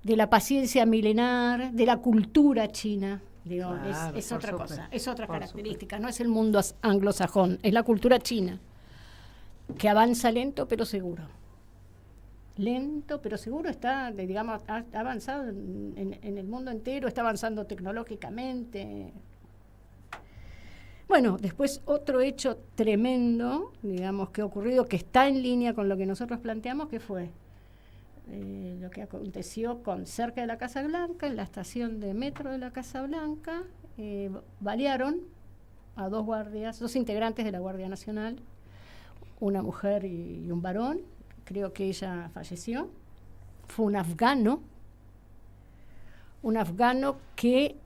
de la paciencia milenar, de la cultura china, digo, claro, es otra cosa, es otra característica, no es el mundo anglosajón, es la cultura china, que avanza lento pero seguro. Lento pero seguro, está, digamos, ha avanzado en el mundo entero, está avanzando tecnológicamente. Bueno, después otro hecho tremendo, digamos, que ha ocurrido, que está en línea con lo que nosotros planteamos, que fue lo que aconteció cerca de la Casa Blanca, en la estación de metro de la Casa Blanca, balearon a dos integrantes de la Guardia Nacional, una mujer y un varón. Creo que ella falleció. Fue un afgano que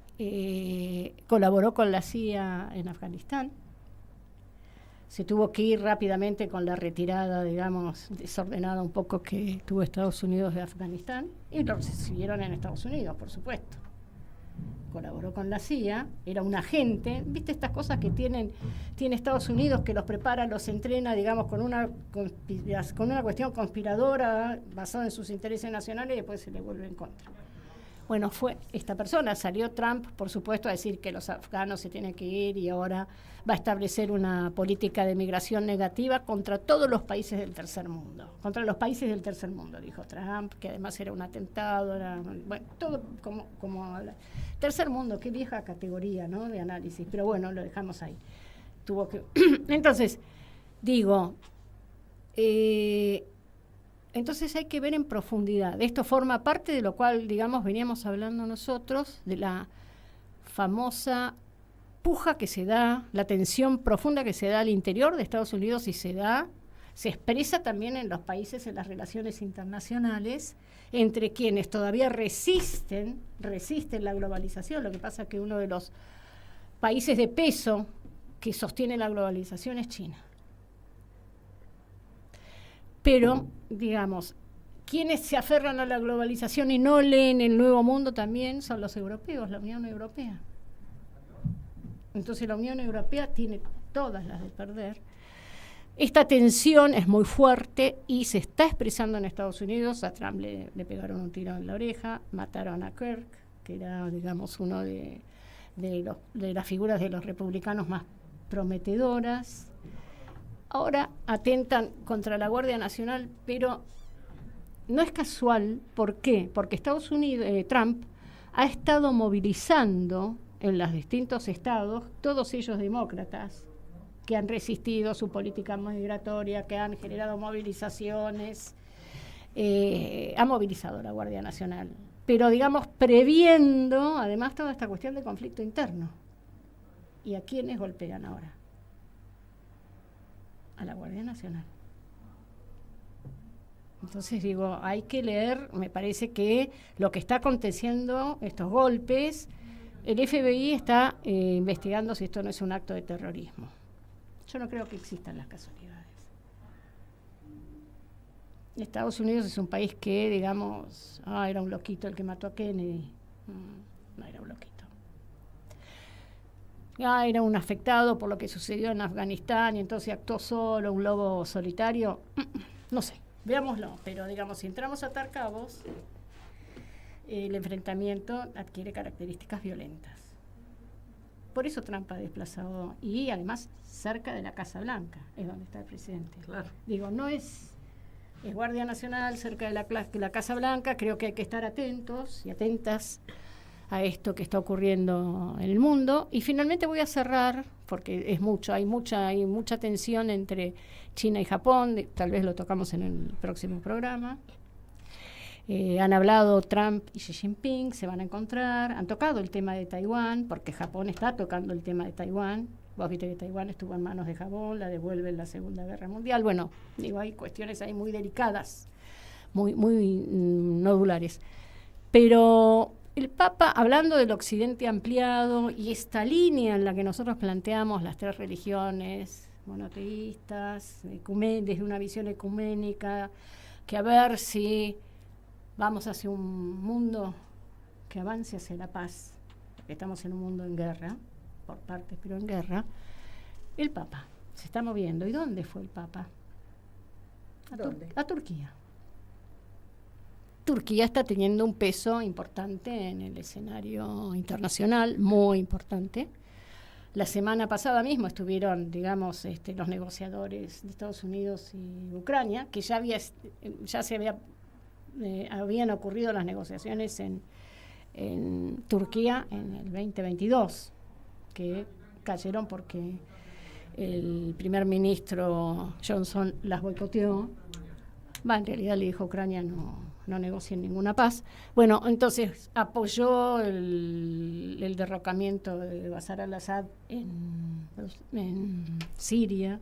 colaboró con la CIA en Afganistán. Se tuvo que ir rápidamente con la retirada, digamos, desordenada un poco que tuvo Estados Unidos de Afganistán, y lo recibieron en Estados Unidos, por supuesto. Colaboró con la CIA, era un agente. ¿Viste estas cosas que tiene Estados Unidos, que los prepara, los entrena, digamos, con una cuestión conspiradora basada en sus intereses nacionales, y después se le vuelve en contra? Bueno, fue esta persona. Salió Trump, por supuesto, a decir que los afganos se tienen que ir, y ahora va a establecer una política de migración negativa contra todos los países del tercer mundo. Contra los países del tercer mundo, dijo Trump, que además era un atentado, bueno, todo como habla. Tercer mundo, qué vieja categoría, ¿no?, de análisis, pero bueno, lo dejamos ahí. Entonces, digo, entonces hay que ver en profundidad. Esto forma parte de lo cual, digamos, veníamos hablando nosotros, de la famosa puja que se da, la tensión profunda que se da al interior de Estados Unidos, y se expresa también en los países, en las relaciones internacionales, entre quienes todavía resisten la globalización. Lo que pasa es que uno de los países de peso que sostiene la globalización es China. Pero, digamos, quienes se aferran a la globalización y no leen el nuevo mundo también son los europeos, la Unión Europea. Entonces la Unión Europea tiene todas las de perder. Esta tensión es muy fuerte y se está expresando en Estados Unidos. A Trump le pegaron un tiro en la oreja, mataron a Kirk, que era, digamos, uno de las figuras de los republicanos más prometedoras. Ahora atentan contra la Guardia Nacional, pero no es casual. ¿Por qué? Porque Estados Unidos, Trump, ha estado movilizando en los distintos estados, todos ellos demócratas, que han resistido su política migratoria, que han generado movilizaciones, ha movilizado la Guardia Nacional, pero digamos previendo además toda esta cuestión de conflicto interno. ¿Y a quiénes golpean ahora? A la Guardia Nacional. Entonces digo, hay que leer, me parece que lo que está aconteciendo, estos golpes, el FBI está investigando si esto no es un acto de terrorismo. Yo no creo que existan las casualidades. Estados Unidos es un país que, digamos, era un loquito el que mató a Kennedy. No era un loquito. Era un afectado por lo que sucedió en Afganistán y entonces actuó solo, un lobo solitario. No sé, veámoslo. Pero, digamos, si entramos a atar cabos, el enfrentamiento adquiere características violentas. Por eso Trump ha desplazado, y además cerca de la Casa Blanca, es donde está el presidente. Claro. Digo, no es Guardia Nacional, cerca de la Casa Blanca. Creo que hay que estar atentos y atentas a esto que está ocurriendo en el mundo. Y finalmente voy a cerrar, porque es mucho, hay mucha tensión entre China y Japón, tal vez lo tocamos en el próximo programa. Han hablado Trump y Xi Jinping, se van a encontrar, han tocado el tema de Taiwán, porque Japón está tocando el tema de Taiwán. Vos viste que Taiwán estuvo en manos de Japón, la devuelve en la Segunda Guerra Mundial. Bueno, digo, hay cuestiones ahí muy delicadas, muy nodulares. Pero el Papa, hablando del Occidente ampliado y esta línea en la que nosotros planteamos las tres religiones monoteístas, desde una visión ecuménica, que a ver si vamos hacia un mundo que avance hacia la paz, porque estamos en un mundo en guerra, por partes, pero en guerra. El Papa se está moviendo. ¿Y dónde fue el Papa? A Turquía. Turquía está teniendo un peso importante en el escenario internacional, muy importante. La semana pasada mismo estuvieron, digamos, los negociadores de Estados Unidos y Ucrania, que habían ocurrido las negociaciones en Turquía en el 2022, que cayeron porque el primer ministro Johnson las boicoteó. En realidad le dijo a Ucrania no negocien ninguna paz. Bueno, entonces apoyó el derrocamiento de Bashar al-Assad en Siria.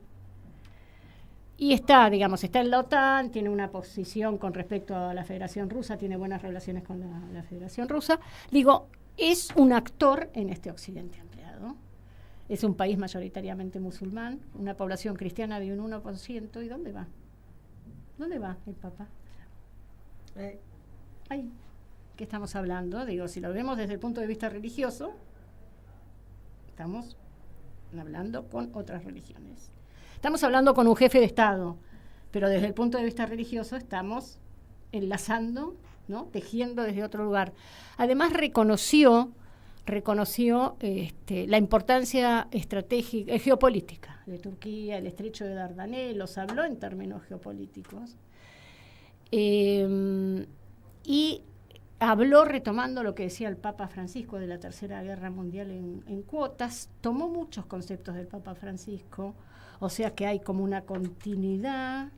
Y está en la OTAN, tiene una posición con respecto a la Federación Rusa, tiene buenas relaciones con la Federación Rusa. Digo, es un actor en este Occidente ampliado. Es un país mayoritariamente musulmán, una población cristiana de un 1%. ¿Y dónde va? ¿Dónde va el Papa? Ahí. ¿Qué estamos hablando? Digo, si lo vemos desde el punto de vista religioso, estamos hablando con otras religiones. Estamos hablando con un jefe de Estado, pero desde el punto de vista religioso estamos enlazando, ¿no? Tejiendo desde otro lugar. Además reconoció la importancia estratégica, geopolítica de Turquía, el estrecho de Dardanelos, habló en términos geopolíticos. Y habló retomando lo que decía el Papa Francisco de la Tercera Guerra Mundial en cuotas, tomó muchos conceptos del Papa Francisco, o sea que hay como una continuidad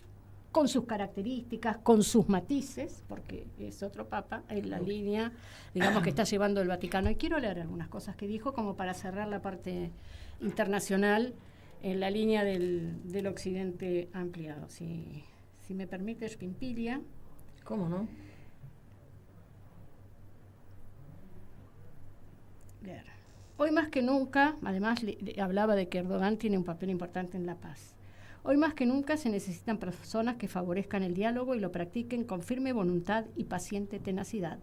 con sus características, con sus matices, porque es otro Papa en la línea, digamos, que está llevando el Vaticano. Y quiero leer algunas cosas que dijo como para cerrar la parte internacional en la línea del Occidente ampliado. Si me permites, Pimpilia. ¿Cómo no? Hoy más que nunca, además hablaba de que Erdogan tiene un papel importante en la paz. Hoy más que nunca se necesitan personas que favorezcan el diálogo y lo practiquen con firme voluntad y paciente tenacidad.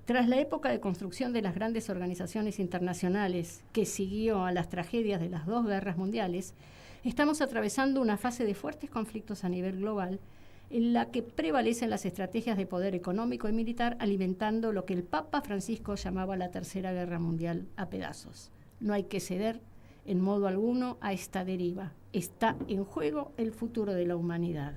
Tras la época de construcción de las grandes organizaciones internacionales que siguió a las tragedias de las dos guerras mundiales, estamos atravesando una fase de fuertes conflictos a nivel global en la que prevalecen las estrategias de poder económico y militar, alimentando lo que el Papa Francisco llamaba la Tercera Guerra Mundial a pedazos. No hay que ceder en modo alguno a esta deriva. Está en juego el futuro de la humanidad.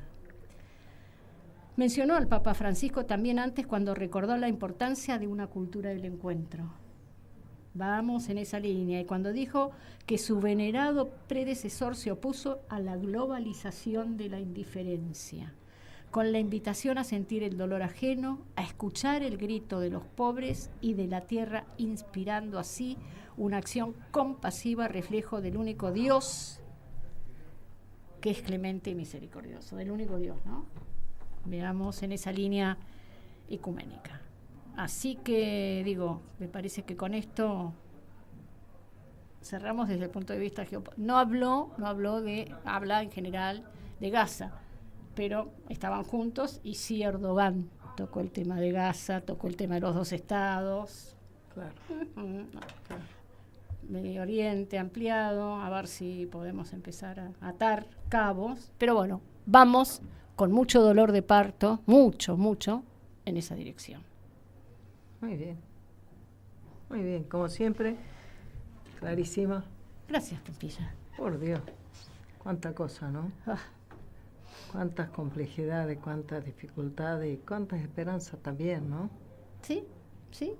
Mencionó al Papa Francisco también antes cuando recordó la importancia de una cultura del encuentro. Vamos en esa línea. Y cuando dijo que su venerado predecesor se opuso a la globalización de la indiferencia, con la invitación a sentir el dolor ajeno, a escuchar el grito de los pobres y de la tierra, inspirando así una acción compasiva, reflejo del único Dios que es clemente y misericordioso, del único Dios, ¿no? Veamos en esa línea ecuménica. Así que, digo, me parece que con esto cerramos desde el punto de vista geopolítico. Habla en general de Gaza, pero estaban juntos y sí Erdogan tocó el tema de Gaza, tocó el tema de los 2 estados. Claro. Medio Oriente ampliado, a ver si podemos empezar a atar cabos. Pero bueno, vamos con mucho dolor de parto, mucho, en esa dirección. Muy bien, como siempre, clarísima. Gracias, Pepilla. Por Dios, cuánta cosa, ¿no? Cuántas complejidades, cuántas dificultades y cuántas esperanzas también, ¿no? Sí,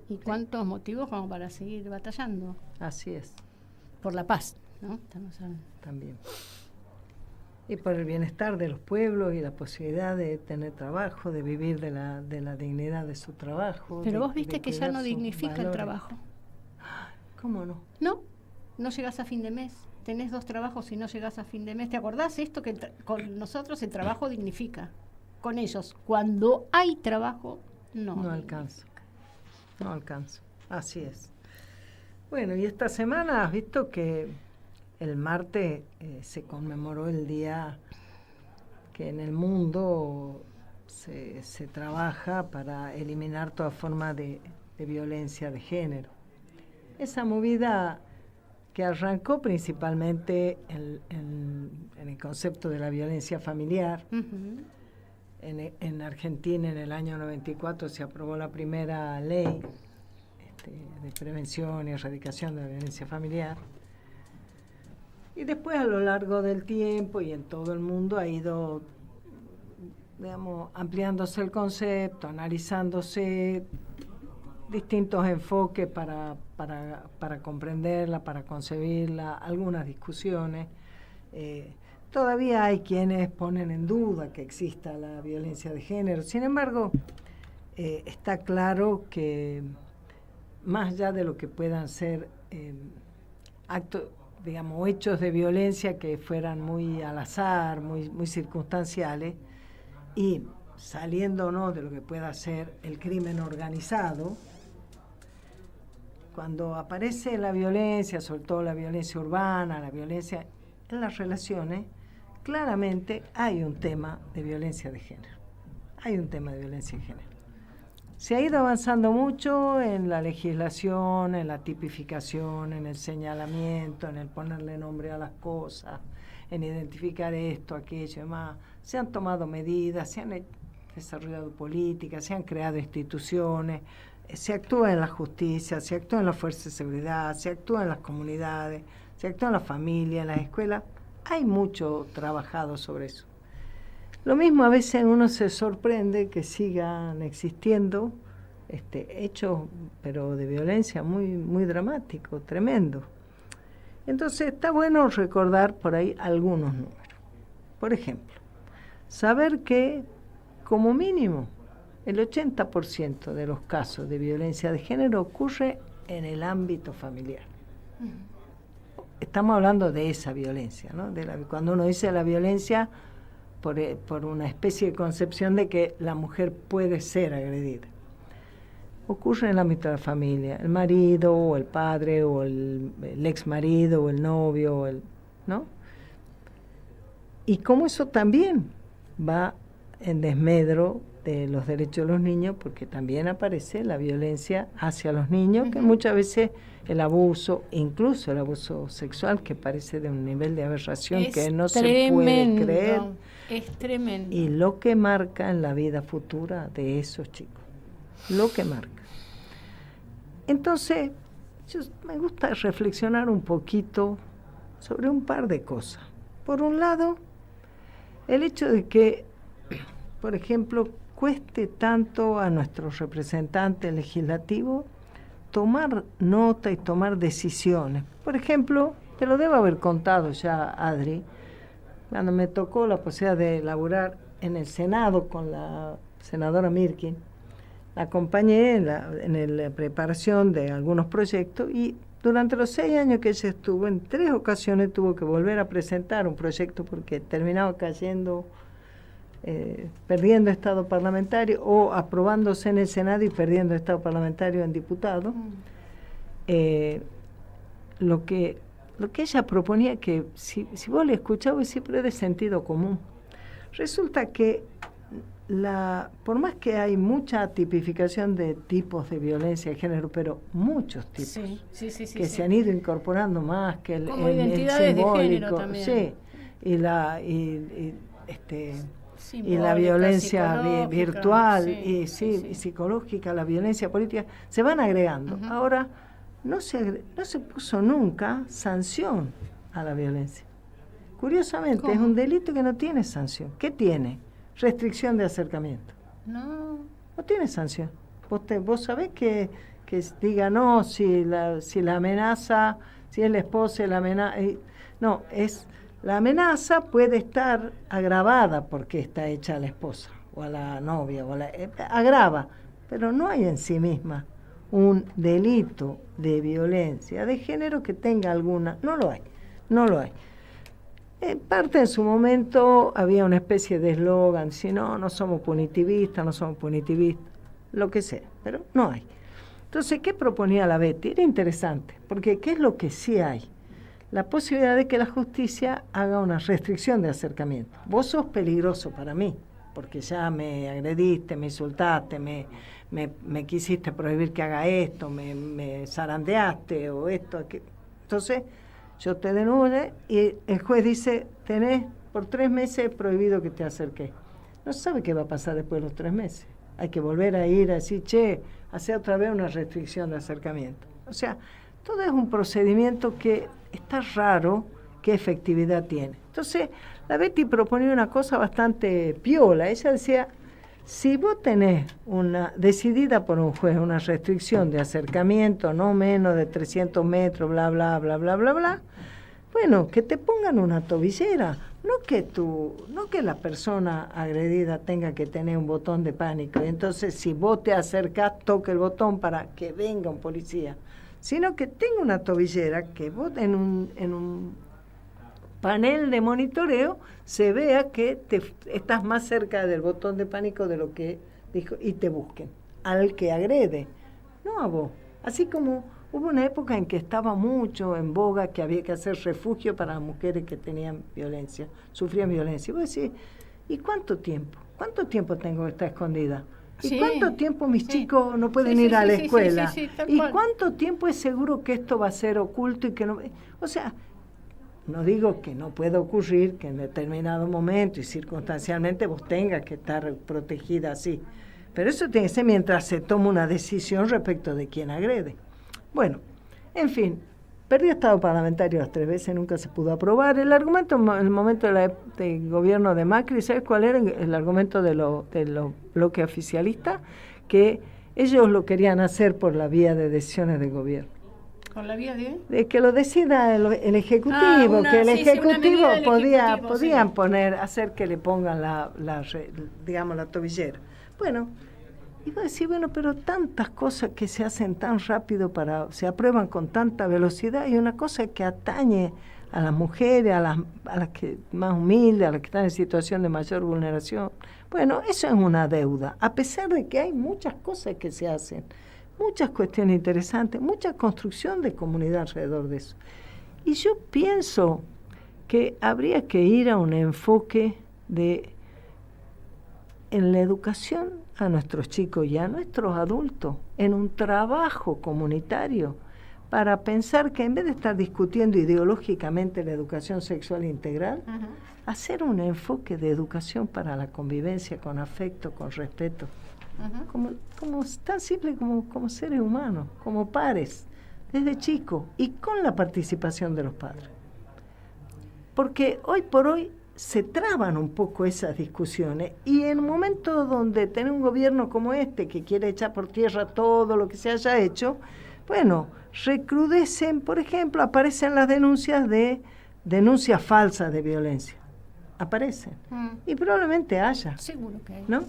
y cuántos motivos como para seguir batallando. Así es. Por la paz, ¿no? También. Y por el bienestar de los pueblos y la posibilidad de tener trabajo, de vivir de la dignidad de su trabajo. Pero vos viste que ya no dignifica el trabajo. ¿Cómo no? No llegás a fin de mes. Tenés 2 trabajos y no llegás a fin de mes. ¿Te acordás esto que con nosotros el trabajo dignifica? Con ellos, cuando hay trabajo, no alcanza. No alcanza. Así es. Bueno, y esta semana has visto que el martes se conmemoró el día que en el mundo se trabaja para eliminar toda forma de violencia de género. Esa movida que arrancó principalmente en el concepto de la violencia familiar. Uh-huh. En Argentina en el año 94 se aprobó la primera ley de prevención y erradicación de la violencia familiar. Y después a lo largo del tiempo y en todo el mundo ha ido, digamos, ampliándose el concepto, analizándose distintos enfoques para comprenderla, para concebirla, algunas discusiones. Todavía hay quienes ponen en duda que exista la violencia de género. Sin embargo, está claro que más allá de lo que puedan ser actos, digamos, hechos de violencia que fueran muy al azar, muy circunstanciales, y saliendo o no de lo que pueda ser el crimen organizado, cuando aparece la violencia, sobre todo la violencia urbana, la violencia en las relaciones, claramente hay un tema de violencia de género. Hay un tema de violencia de género. Se ha ido avanzando mucho en la legislación, en la tipificación, en el señalamiento, en el ponerle nombre a las cosas, en identificar esto, aquello y demás. Se han tomado medidas, se han desarrollado políticas, se han creado instituciones, se actúa en la justicia, se actúa en las fuerzas de seguridad, se actúa en las comunidades, se actúa en la familia, en las escuelas. Hay mucho trabajado sobre eso. Lo mismo a veces uno se sorprende que sigan existiendo hechos, pero de violencia muy dramático, tremendo. Entonces está bueno recordar por ahí algunos números. Por ejemplo, saber que como mínimo el 80% de los casos de violencia de género ocurre en el ámbito familiar. Estamos hablando de esa violencia, ¿no? Cuando uno dice la violencia, por una especie de concepción de que la mujer puede ser agredida. Ocurre en el ámbito de la familia, el marido o el padre o el ex marido o el novio, ¿no? Y como eso también va en desmedro de los derechos de los niños, porque también aparece la violencia hacia los niños, que muchas veces el abuso, incluso el abuso sexual, que parece de un nivel de aberración que no se puede creer. Es tremendo. Y lo que marca en la vida futura de esos chicos, lo que marca. Entonces, me gusta reflexionar un poquito sobre un par de cosas. Por un lado, el hecho de que, por ejemplo, cueste tanto a nuestros representantes legislativos tomar nota y tomar decisiones. Por ejemplo, te lo debo haber contado ya, Adri, cuando me tocó la posibilidad de laburar en el Senado con la senadora Mirkin, la acompañé en la preparación de algunos proyectos y durante los 6 años que ella estuvo, en 3 ocasiones tuvo que volver a presentar un proyecto porque terminaba cayendo, perdiendo estado parlamentario o aprobándose en el Senado y perdiendo estado parlamentario en diputado. Lo que ella proponía, que si vos le escuchabas, siempre es de sentido común. Resulta que por más que hay mucha tipificación de tipos de violencia de género, pero muchos tipos que se han ido incorporando más que el identidades simbólico, de género también. y la violencia virtual y psicológica, la violencia política, se van agregando. Ahora no se puso nunca sanción a la violencia. Curiosamente, es un delito que no tiene sanción. ¿Qué tiene? Restricción de acercamiento. No tiene sanción. Vos sabés que diga, no, si la amenaza, si es la esposa, la amenaza. No, la amenaza puede estar agravada porque está hecha a la esposa o a la novia, agrava, pero no hay en sí misma un delito de violencia de género que tenga alguna. No lo hay. En parte, en su momento, había una especie de eslogan, si no somos punitivistas, lo que sea, pero no hay. Entonces, ¿qué proponía la Betty? Era interesante, porque ¿qué es lo que sí hay? La posibilidad de que la justicia haga una restricción de acercamiento. Vos sos peligroso para mí, porque ya me agrediste, me insultaste, me quisiste prohibir que haga esto, me zarandeaste o esto, aquello. Entonces, yo te denuncio y el juez dice, tenés por 3 meses prohibido que te acerques. No sabe qué va a pasar después de los 3 meses. Hay que volver a ir a decir, hacer otra vez una restricción de acercamiento. O sea, todo es un procedimiento que está raro qué efectividad tiene. Entonces, la Betty proponía una cosa bastante piola. Ella decía, si vos tenés decidida por un juez una restricción de acercamiento no menos de 300 metros, bla, bla, bla, bla, bla, bla, bueno, que te pongan una tobillera, no que la persona agredida tenga que tener un botón de pánico, y entonces si vos te acercás, toque el botón para que venga un policía, sino que tenga una tobillera que vos en un panel de monitoreo se vea que estás más cerca del botón de pánico de lo que dijo, y te busquen al que agrede, no a vos. Así como hubo una época en que estaba mucho en boga que había que hacer refugio para las mujeres que tenían violencia, sufrían violencia. Y vos decís, ¿y cuánto tiempo? ¿Cuánto tiempo tengo que estar escondida? ¿Y cuánto tiempo mis chicos no pueden ir a la escuela? ¿Y cuánto tiempo es seguro que esto va a ser oculto y que no? O sea, no digo que no pueda ocurrir que en determinado momento y circunstancialmente vos tengas que estar protegida así, pero eso tiene que ser mientras se toma una decisión respecto de quién agrede. Bueno, en fin, perdió estado parlamentario las 3 veces, nunca se pudo aprobar. El argumento en el momento del gobierno de Macri, ¿sabes cuál era el argumento de los bloques oficialistas? Que ellos lo querían hacer por la vía de decisiones del gobierno. ¿Con la vía de que lo decida el Ejecutivo, que el Ejecutivo podían hacer que le pongan la tobillera. Bueno, iba a decir, pero tantas cosas que se hacen tan rápido, se aprueban con tanta velocidad, y una cosa que atañe a las mujeres, a las que más humildes, a las que están en situación de mayor vulneración. Bueno, eso es una deuda, a pesar de que hay muchas cosas que se hacen, muchas cuestiones interesantes, mucha construcción de comunidad alrededor de eso. Y yo pienso que habría que ir a un enfoque en la educación a nuestros chicos y a nuestros adultos, en un trabajo comunitario, para pensar que en vez de estar discutiendo ideológicamente la educación sexual integral, hacer un enfoque de educación para la convivencia con afecto, con respeto. Como tan simple como seres humanos, como pares, desde chicos, y con la participación de los padres. porque hoy por hoy se traban un poco esas discusiones, y en un momento donde tiene un gobierno como este que quiere echar por tierra todo lo que se haya hecho, bueno, recrudecen, por ejemplo, aparecen las denuncias falsas de violencia. Aparecen. Y probablemente haya. Seguro que hay. ¿No?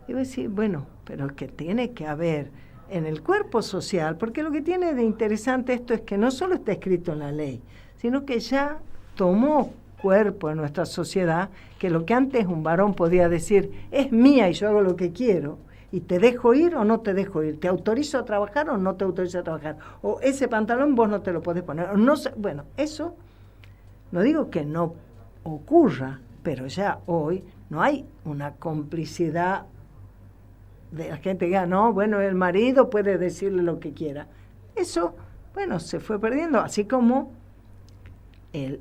Y voy a decir, bueno, pero que tiene que haber en el cuerpo social, porque lo que tiene de interesante esto es que no solo está escrito en la ley, sino que ya tomó cuerpo en nuestra sociedad, que lo que antes un varón podía decir, es mía y yo hago lo que quiero, y te dejo ir o no te dejo ir, te autorizo a trabajar o no te autorizo a trabajar, o ese pantalón vos no te lo podés poner, o no sé, bueno, eso, no digo que no ocurra, pero ya hoy no hay una complicidad de la gente que diga, no, bueno, el marido puede decirle lo que quiera. Eso, bueno, se fue perdiendo, así como el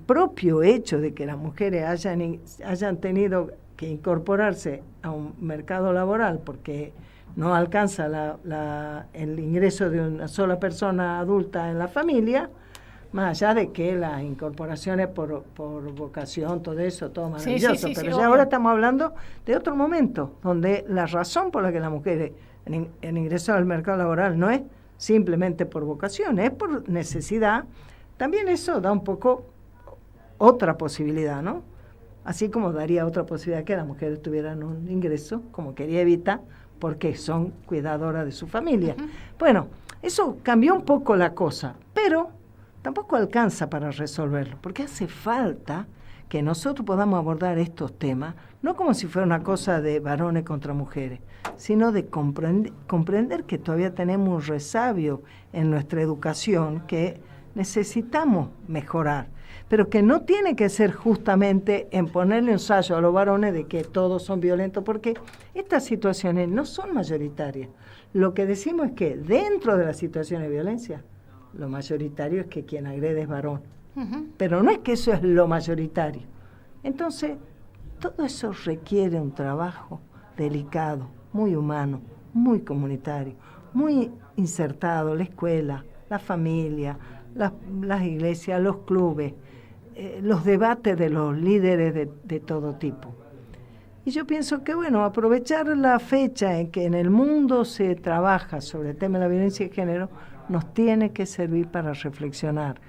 propio hecho de que las mujeres hayan tenido que incorporarse a un mercado laboral porque no alcanza el ingreso de una sola persona adulta en la familia, más allá de que las incorporaciones por vocación, todo eso, todo maravilloso, pero ya ahora estamos hablando de otro momento, donde la razón por la que las mujeres han ingresado al mercado laboral no es simplemente por vocación, es por necesidad. También eso da un poco otra posibilidad, ¿no? Así como daría otra posibilidad que las mujeres tuvieran un ingreso, como quería Evita, porque son cuidadoras de su familia. Bueno, eso cambió un poco la cosa, pero tampoco alcanza para resolverlo, porque hace falta que nosotros podamos abordar estos temas, no como si fuera una cosa de varones contra mujeres, sino de comprender que todavía tenemos un resabio en nuestra educación que necesitamos mejorar, pero que no tiene que ser justamente en ponerle un sallo a los varones de que todos son violentos, porque estas situaciones no son mayoritarias. Lo que decimos es que dentro de las situaciones de violencia, lo mayoritario es que quien agrede es varón. Pero no es que eso es lo mayoritario. Entonces, todo eso requiere un trabajo delicado, muy humano, muy comunitario, muy insertado, la escuela, la familia, las iglesias, los clubes, los debates de los líderes de todo tipo. Y yo pienso que, bueno, aprovechar la fecha en que en el mundo se trabaja sobre el tema de la violencia de género nos tiene que servir para reflexionar.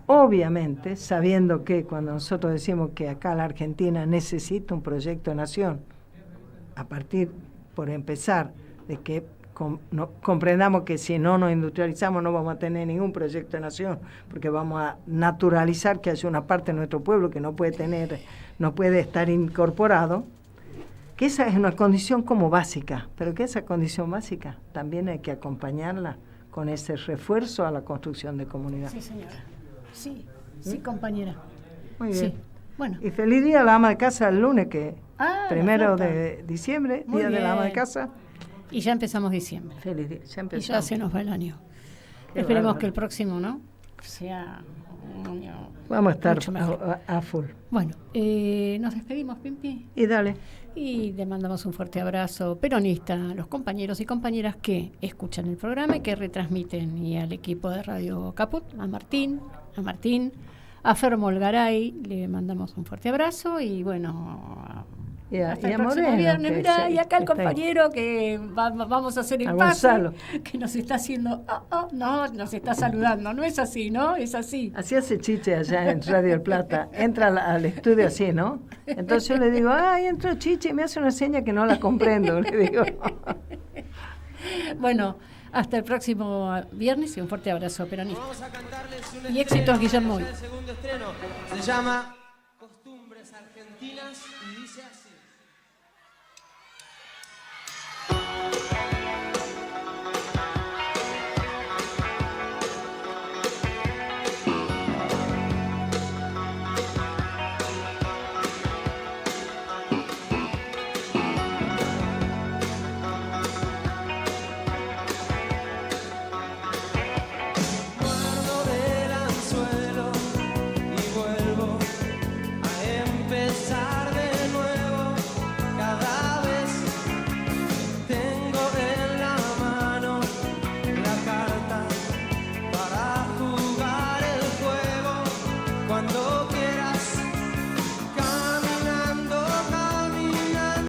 Obviamente, sabiendo que cuando nosotros decimos que acá la Argentina necesita un proyecto de nación, a partir, por empezar, de que comprendamos que si no nos industrializamos no vamos a tener ningún proyecto de nación, porque vamos a naturalizar que haya una parte de nuestro pueblo que no puede estar incorporado, que esa es una condición como básica, pero que esa condición básica también hay que acompañarla con ese refuerzo a la construcción de comunidad. Sí, señora. Sí, compañera. Muy bien. Sí. Bueno. Y feliz día a la ama de casa el lunes, que 1 la de diciembre, Muy día bien. de la ama de casa. Y ya empezamos diciembre. Feliz día, ya empezamos. Y ya se nos va el año. Qué Esperemos bárbaro. que el próximo, ¿no?, sea un año Vamos a estar mucho mejor. a full. Bueno, nos despedimos, Pimpi. Y dale. Y le mandamos un fuerte abrazo peronista a los compañeros y compañeras que escuchan el programa y que retransmiten, y al equipo de Radio Caput, a Martín, a Fer Molgaray, le mandamos un fuerte abrazo y bueno, hasta el próximo Moreno, viernes. que Mirá, se- y acá el que está ahí. compañero que vamos a hacer el A pase, Gonzalo. que nos está haciendo, no, nos está saludando, no es así, ¿no? Es así. Así hace Chiche allá en Radio El Plata. Entra al estudio así, ¿no? Entonces yo le digo, ay, entró Chiche y me hace una seña que no la comprendo. Le digo. Bueno, hasta el próximo viernes y un fuerte abrazo peronista. Y éxitos, Guillermo. El segundo estreno se llama Costumbres Argentinas y dice así. Muerdo del anzuelo y vuelvo a empezar de nuevo. Cada vez tengo en la mano la carta para jugar el juego. Cuando